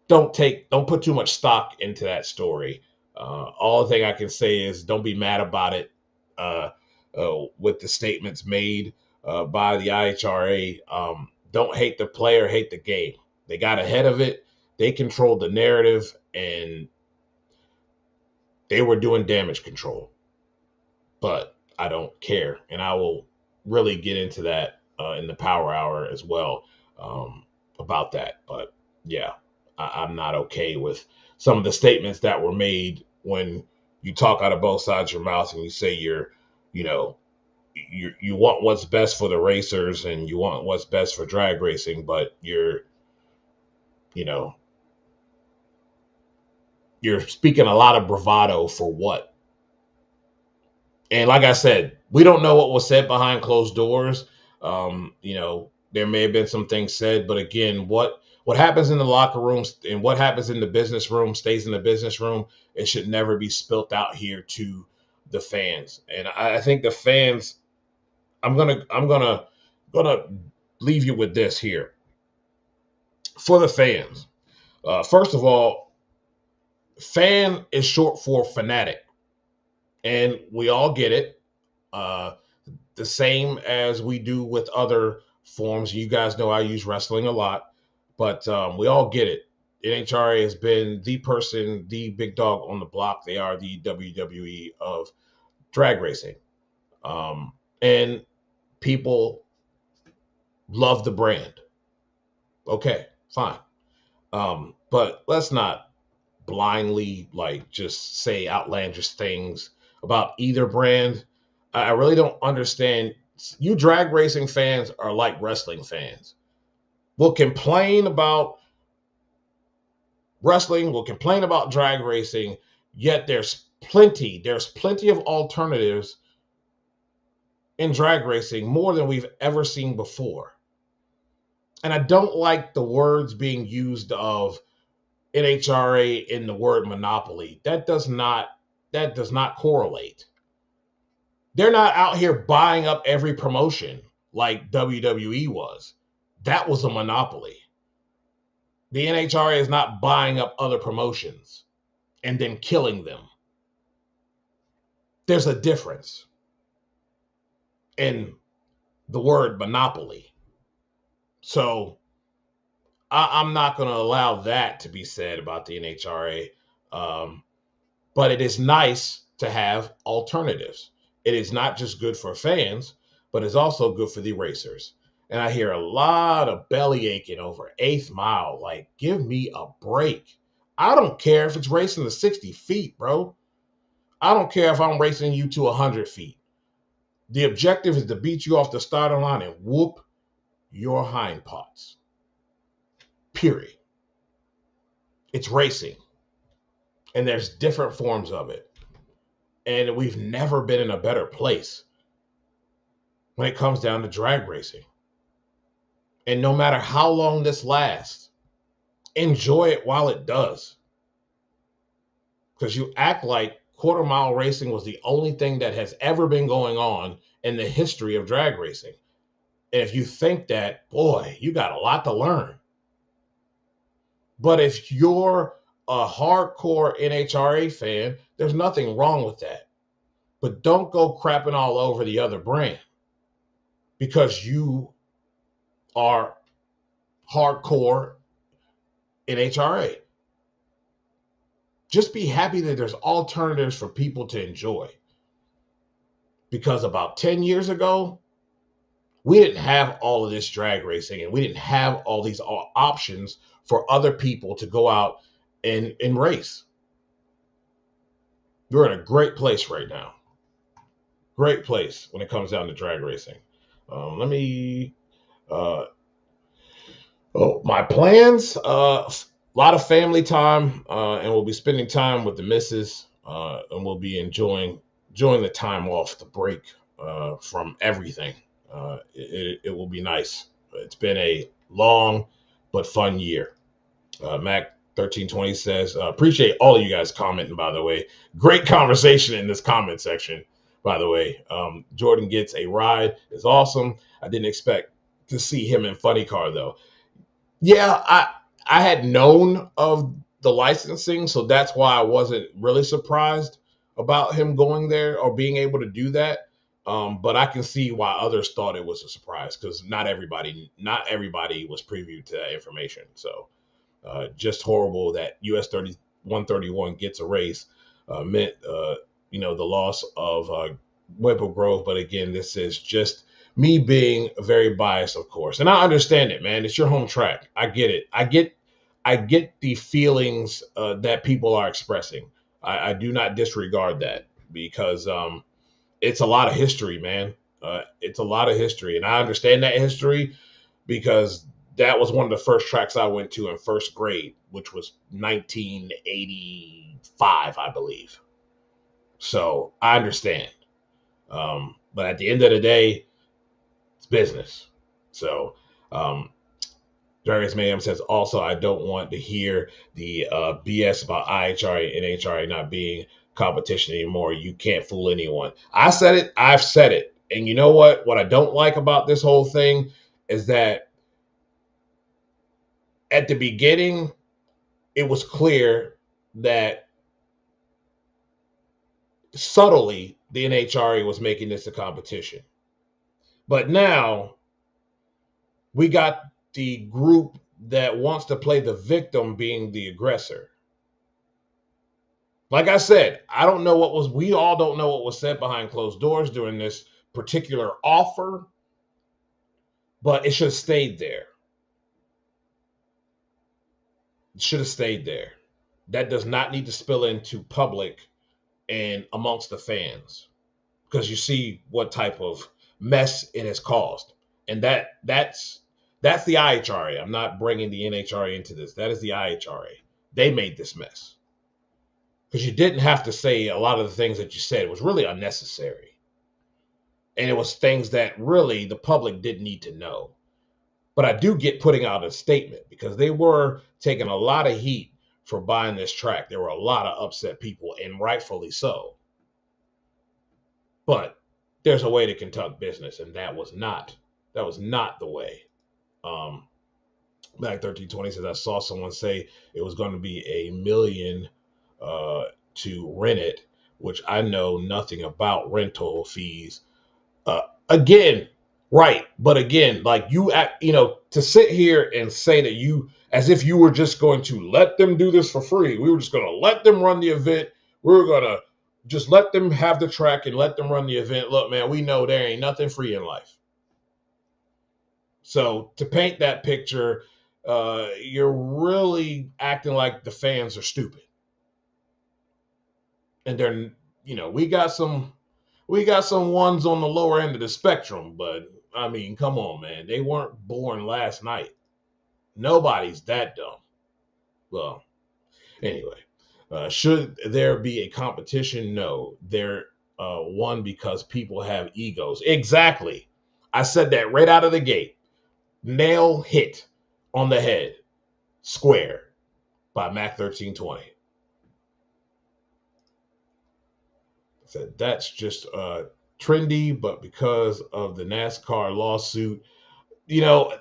don't put too much stock into that story. All the thing I can say is don't be mad about it with the statements made by the NHRA. Don't hate the player, hate the game. They got ahead of it. They controlled the narrative, and they were doing damage control. But I don't care, and I will really get into that in the Power Hour as well about that. But yeah, I'm not okay with some of the statements that were made when you talk out of both sides of your mouth and you say you want what's best for the racers and you want what's best for drag racing, but you're speaking a lot of bravado for what? And like I said, we don't know what was said behind closed doors. There may have been some things said, but again, what happens in the locker rooms and what happens in the business room stays in the business room. It should never be spilt out here to the fans. And I think the fans, I'm gonna leave you with this here. For the fans, first of all, fan is short for fanatic, and we all get it. The same as we do with other forms. You guys know I use wrestling a lot, but we all get it. NHRA has been the person, the big dog on the block. They are the WWE of drag racing. And people love the brand. Okay, fine. But let's not blindly just say outlandish things about either brand. I really don't understand. You drag racing fans are like wrestling fans. We'll complain about wrestling, we'll complain about drag racing, yet there's plenty of alternatives in drag racing, more than we've ever seen before. And I don't like the words being used of NHRA in the word monopoly. That does not correlate. They're not out here buying up every promotion like WWE was. That was a monopoly. The NHRA is not buying up other promotions and then killing them. There's a difference in the word monopoly. So I'm not going to allow that to be said about the NHRA. But it is nice to have alternatives. It is not just good for fans, but it's also good for the racers. And I hear a lot of belly aching over 8th Mile. Like, give me a break. I don't care if it's racing to 60 feet, bro. I don't care if I'm racing you to 100 feet. The objective is to beat you off the starting line and whoop your hind parts. Period. It's racing. And there's different forms of it. And we've never been in a better place when it comes down to drag racing. And no matter how long this lasts, enjoy it while it does. Because you act like quarter mile racing was the only thing that has ever been going on in the history of drag racing. And if you think that, boy, you got a lot to learn. But if you're a hardcore NHRA fan, there's nothing wrong with that. But don't go crapping all over the other brand because you are hardcore NHRA. Just be happy that there's alternatives for people to enjoy. Because about 10 years ago, we didn't have all of this drag racing and we didn't have all these options for other people to go out and race. We're in a great place right now. Great place when it comes down to drag racing. My plans, a lot of family time, and we'll be spending time with the missus, and we'll be enjoying the time off, the break from everything. It will be nice. It's been a long but fun year. Mac 1320 says, appreciate all of you guys commenting, by the way. Great conversation in this comment section, by the way. Jordan gets a ride. It's awesome. I didn't expect to see him in Funny Car, though. Yeah, I had known of the licensing, so that's why I wasn't really surprised about him going there or being able to do that. But I can see why others thought it was a surprise because not everybody was previewed to that information. So just horrible that US 131 gets a race meant the loss of Maple Grove. But again, this is just me being very biased, of course, and I understand it, man. It's your home track. I get it. I get the feelings that people are expressing. I do not disregard that because it's a lot of history, man. It's a lot of history, and I understand that history because that was one of the first tracks I went to in first grade, which was 1985, I believe. So I understand. But at the end of the day, it's business. So Darius Mayhem says, also, I don't want to hear the BS about IHRA and NHRA not being competition anymore. You can't fool anyone. I said it. I've said it. And you know what? What I don't like about this whole thing is that at the beginning, it was clear that subtly the NHRA was making this a competition. But now we got the group that wants to play the victim being the aggressor. Like I said, we all don't know what was said behind closed doors during this particular offer, but it should have stayed there. It should have stayed there. That does not need to spill into public and amongst the fans, because you see what type of mess it has caused. And that's the IHRA. I'm not bringing the NHRA into this. That is the IHRA. They made this mess. Because you didn't have to say a lot of the things that you said. It was really unnecessary. And it was things that really the public didn't need to know. But I do get putting out a statement, because they were taking a lot of heat for buying this track. There were a lot of upset people, and rightfully so. But there's a way to conduct business, and that was not the way. Mac 1320 says, I saw someone say it was going to be $1 million to rent it, which I know nothing about rental fees. Again, right. But again, like to sit here and say that you, as if you were just going to let them do this for free. We were just going to let them run the event. We were going to just let them have the track and let them run the event. Look, man, we know there ain't nothing free in life. So to paint that picture, you're really acting like the fans are stupid. And they're, we got some ones on the lower end of the spectrum, but I mean, come on, man. They weren't born last night. Nobody's that dumb. Well, anyway, should there be a competition? No. They're one because people have egos. Exactly. I said that right out of the gate. Nail hit on the head. Square by Mac 1320. I said that's just trendy, but because of the NASCAR lawsuit,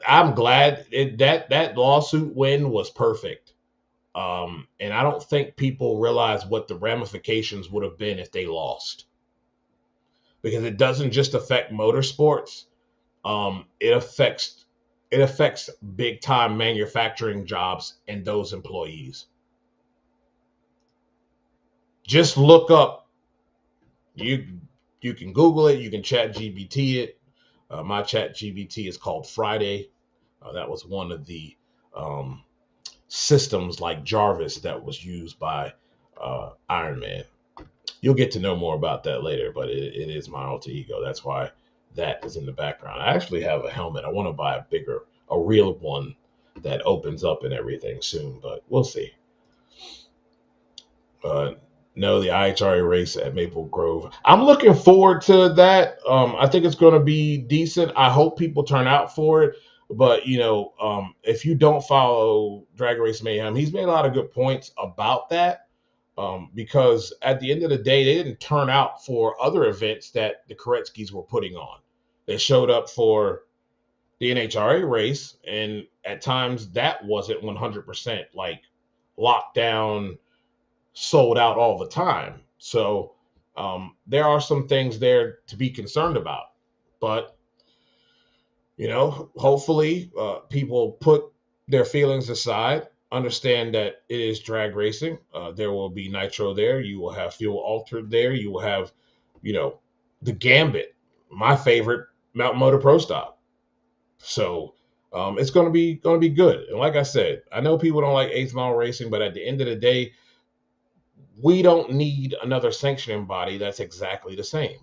I'm glad that lawsuit win was perfect. And I don't think people realize what the ramifications would have been if they lost. Because it doesn't just affect motorsports. It affects big time manufacturing jobs and those employees. Just look up. You can Google it. You can chat GBT it. My chat GBT is called Friday. That was one of the systems like Jarvis that was used by Iron Man. You'll get to know more about that later, but it is my alter ego. That's why that is in the background. I actually have a helmet. I want to buy a real one that opens up and everything soon, but we'll see. No, the IHRA race at Maple Grove. I'm looking forward to that. I think it's going to be decent. I hope people turn out for it. But, if you don't follow Drag Race Mayhem, he's made a lot of good points about that. Because at the end of the day, they didn't turn out for other events that the Koretsky's were putting on. They showed up for the NHRA race, and at times that wasn't 100% like locked down, sold out all the time. So there are some things there to be concerned about. But, hopefully people put their feelings aside, understand that it is drag racing. There will be nitro there. You will have fuel altered there. You will have, the Gambit, my favorite Mountain Motor Pro Stop. So it's going to be good. And like I said, I know people don't like 8th mile racing, but at the end of the day, we don't need another sanctioning body that's exactly the same.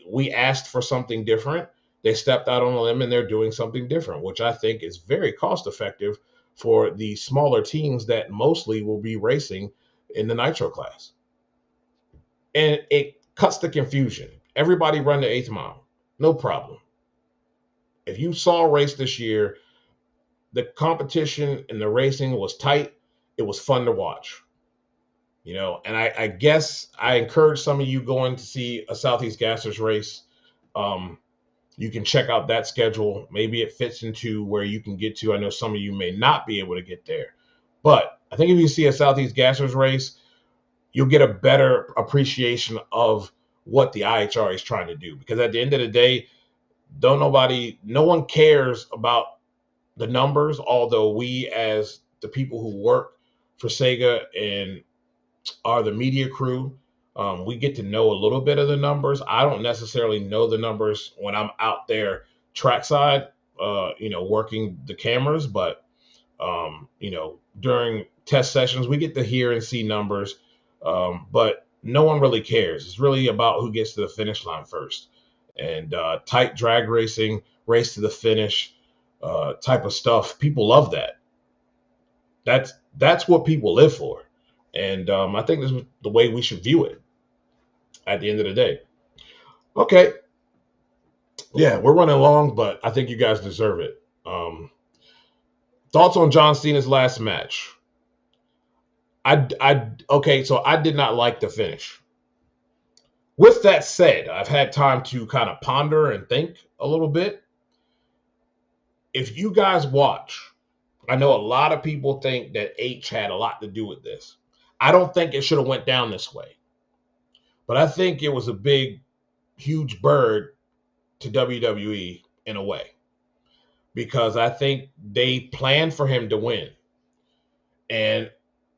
We asked for something different. They stepped out on a limb and they're doing something different, which I think is very cost effective for the smaller teams that mostly will be racing in the nitro class. And it cuts the confusion. Everybody run the 8th mile. No problem. If you saw a race this year, the competition and the racing was tight. It was fun to watch. And I guess I encourage some of you going to see a Southeast Gassers race. You can check out that schedule. Maybe it fits into where you can get to. I know some of you may not be able to get there. But I think if you see a Southeast Gassers race, you'll get a better appreciation of what the IHRA is trying to do. Because at the end of the day, no one cares about the numbers, although we as the people who work for Sega and are the media crew, we get to know a little bit of the numbers. I don't necessarily know the numbers when I'm out there trackside, working the cameras, but during test sessions, we get to hear and see numbers, but no one really cares. It's really about who gets to the finish line first. And tight drag racing, race to the finish type of stuff, people love that. That's what people live for. And I think this is the way we should view it at the end of the day. Okay. Yeah, we're running long, but I think you guys deserve it. Thoughts on John Cena's last match? Okay, so I did not like the finish. With that said, I've had time to kind of ponder and think a little bit. If you guys watch, I know a lot of people think that H had a lot to do with this. I don't think it should have went down this way. But I think it was a big, huge bird to WWE in a way. Because I think they planned for him to win. And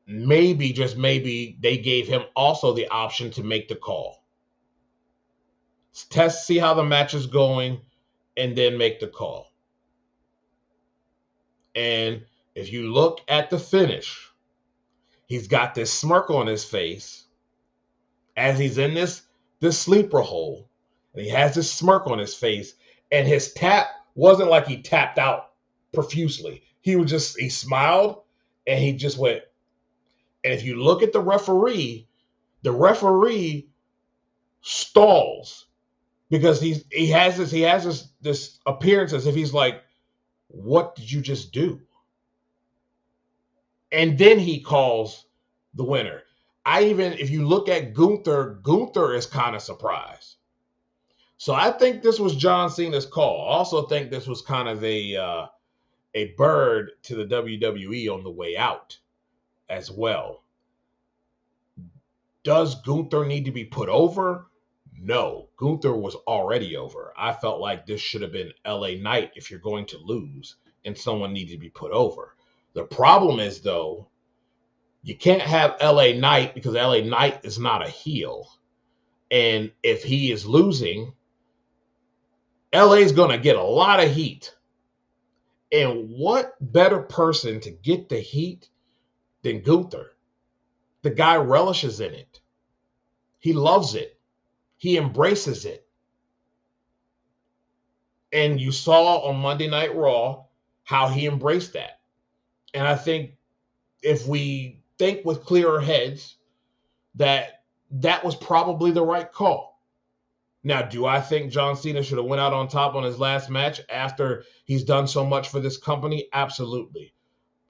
maybe, just maybe, they gave him also the option to make the call. Test, see how the match is going, and then make the call. And if you look at the finish, he's got this smirk on his face as he's in this sleeper hole. And he has this smirk on his face. And his tap wasn't like he tapped out profusely. He smiled and he just went. And if you look at the referee stalls because he has this appearance as if he's like, what did you just do? And then he calls the winner. If you look at Gunther is kind of surprised. So I think this was John Cena's call. I also think this was kind of a bird to the WWE on the way out as well. Does Gunther need to be put over? No, Gunther was already over. I felt like this should have been LA Knight if you're going to lose and someone needed to be put over. The problem is, though, you can't have LA Knight because LA Knight is not a heel. And if he is losing, LA is going to get a lot of heat. And what better person to get the heat than Gunther? The guy relishes in it. He loves it. He embraces it. And you saw on Monday Night Raw how he embraced that. And I think if we think with clearer heads, that was probably the right call. Now, do I think John Cena should have went out on top on his last match after he's done so much for this company? Absolutely.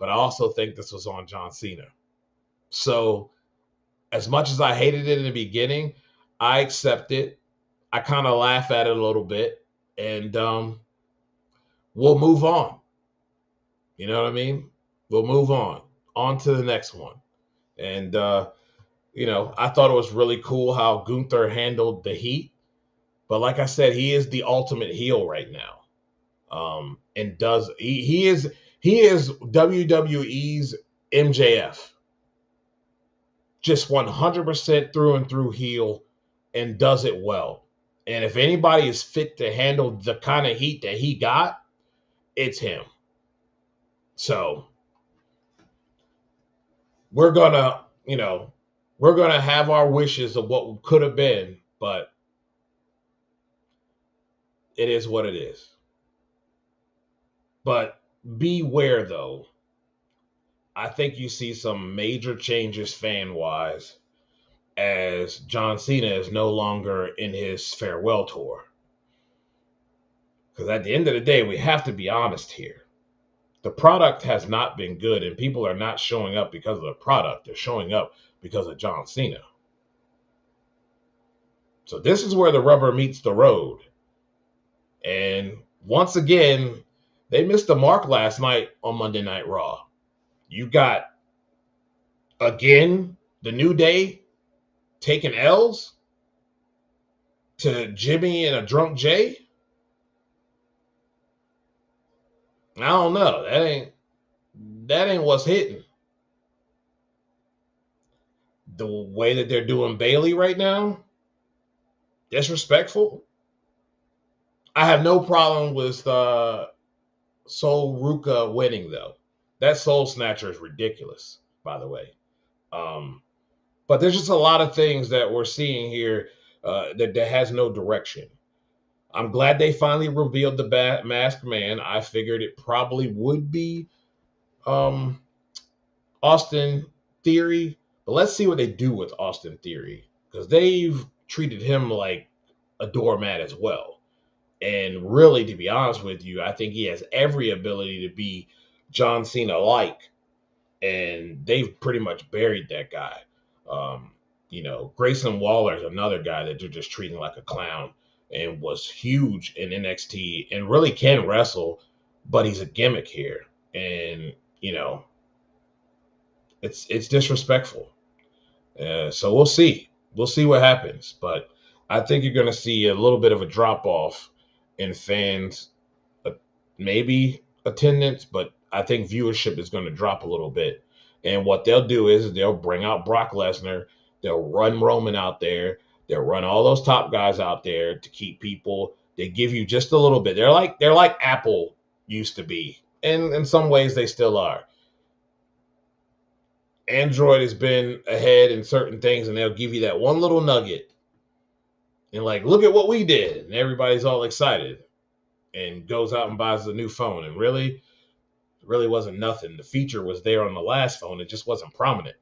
But I also think this was on John Cena. So as much as I hated it in the beginning, I accept it. I kind of laugh at it a little bit, and we'll move on. You know what I mean? We'll move on to the next one. And, I thought it was really cool how Gunther handled the heat. But like I said, he is the ultimate heel right now. And he is WWE's MJF. Just 100% through and through heel and does it well. And if anybody is fit to handle the kind of heat that he got, it's him. So we're going to have our wishes of what could have been, but it is what it is. But beware, though. I think you see some major changes fan-wise as John Cena is no longer in his farewell tour. Because at the end of the day, we have to be honest here. The product has not been good, and people are not showing up because of the product. They're showing up because of John Cena. So this is where the rubber meets the road. And once again, they missed the mark last night on Monday Night Raw. You got, again, the New Day taking L's to Jimmy and a drunk Jay. I don't know. That ain't what's hitting. The way that they're doing Bailey right now, disrespectful. I have no problem with Soul Ruka winning though. That Soul Snatcher is ridiculous, by the way. Um, but there's just a lot of things that we're seeing here that has no direction. I'm glad they finally revealed the Masked Man. I figured it probably would be um, Austin Theory, but let's see what they do with Austin Theory because they've treated him like a doormat as well. And really, to be honest with you, I think he has every ability to be John Cena like, and they've pretty much buried that guy. Um, Grayson Waller is another guy that they're just treating like a clown and was huge in NXT and really can wrestle, but he's a gimmick here. And, it's disrespectful. So we'll see. We'll see what happens. But I think you're going to see a little bit of a drop off in fans, maybe attendance, but I think viewership is going to drop a little bit. And what they'll do is they'll bring out Brock Lesnar. They'll run Roman out there. They'll run all those top guys out there to keep people. They give you just a little bit. They're like Apple used to be, and in some ways they still are. Android has been ahead in certain things, and they'll give you that one little nugget. And like, look at what we did. And everybody's all excited and goes out and buys a new phone. And really wasn't nothing. The feature was there on the last phone. It just wasn't prominent.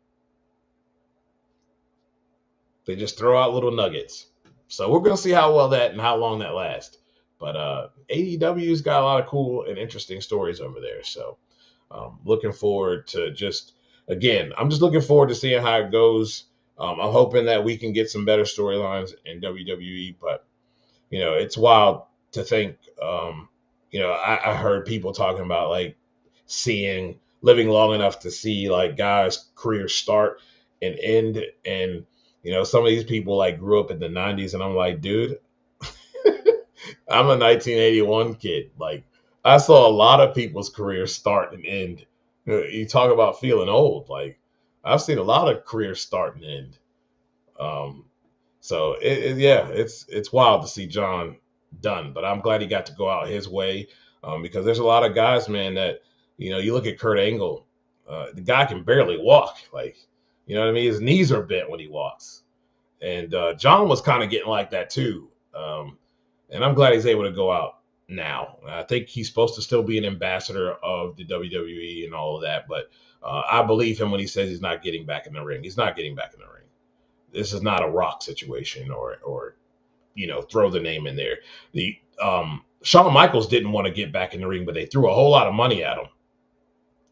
They just throw out little nuggets. So we're going to see how well that and how long that lasts. But AEW's got a lot of cool and interesting stories over there. So looking forward to I'm just looking forward to seeing how it goes. I'm hoping that we can get some better storylines in WWE, but it's wild to think. I heard people talking about like living long enough to see like guys' careers start and end, and some of these people like grew up in the 90s, and I'm like, dude, I'm a 1981 kid. Like I saw a lot of people's careers start and end. You talk about feeling old. Like I've seen a lot of careers start and end. So it's wild to see John done, but I'm glad he got to go out his way because there's a lot of guys, man, that you look at Kurt Angle, the guy can barely walk. Like you know what I mean? His knees are bent when he walks, and John was kind of getting like that too. And I'm glad he's able to go out now. I think he's supposed to still be an ambassador of the WWE and all of that, but I believe him when he says he's not getting back in the ring. He's not getting back in the ring. This is not a Rock situation or throw the name in there. The Shawn Michaels didn't want to get back in the ring, but they threw a whole lot of money at him,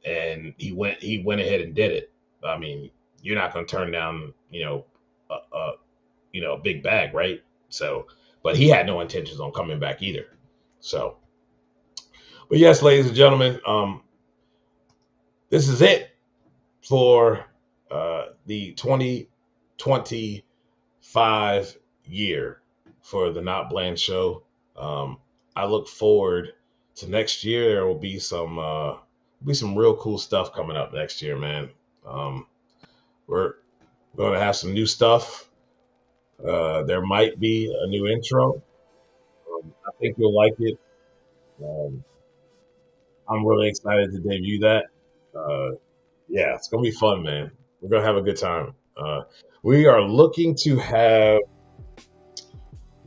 and he went ahead and did it. I mean, you're not going to turn down a big bag, right? So, but he had no intentions on coming back either. So, but yes, ladies and gentlemen, this is it for the 2025 year for the NotBland Show. I look forward to next year. There will be some real cool stuff coming up next year, man. We're going to have some new stuff. There might be a new intro. I think you'll like it. I'm really excited to debut that. Yeah, it's going to be fun, man. We're going to have a good time. We are looking to have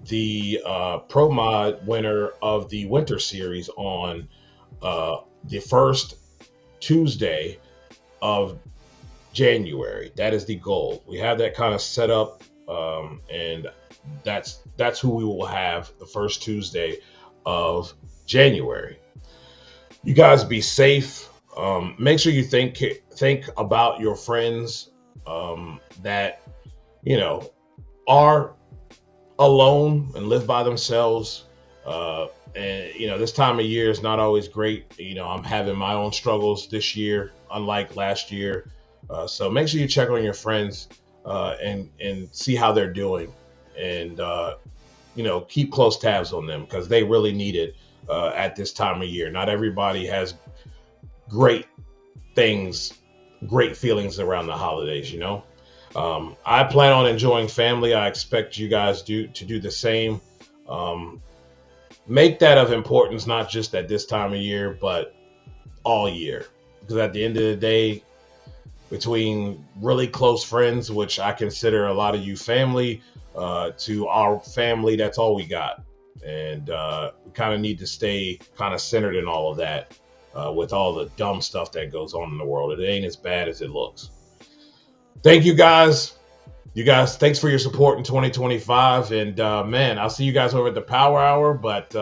the Pro Mod winner of the Winter Series on the first Tuesday of January. That is the goal. We have that kind of set up, and that's who we will have the first Tuesday of January. You guys be safe. Make sure you think about your friends that are alone and live by themselves. And this time of year is not always great. I'm having my own struggles this year, unlike last year. So make sure you check on your friends and see how they're doing, and keep close tabs on them because they really need it. at this time of year. Not everybody has great things, great feelings around the holidays, you know. I plan on enjoying family. I expect you guys to do the same. Make that of importance, not just at this time of year, but all year. Because at the end of the day, between really close friends, which I consider a lot of you family, to our family, that's all we got. And we kind of need to stay kind of centered in all of that with all the dumb stuff that goes on in the world. It ain't as bad as it looks. Thank you guys. You guys, thanks for your support in 2025. And man, I'll see you guys over at the Power Hour. But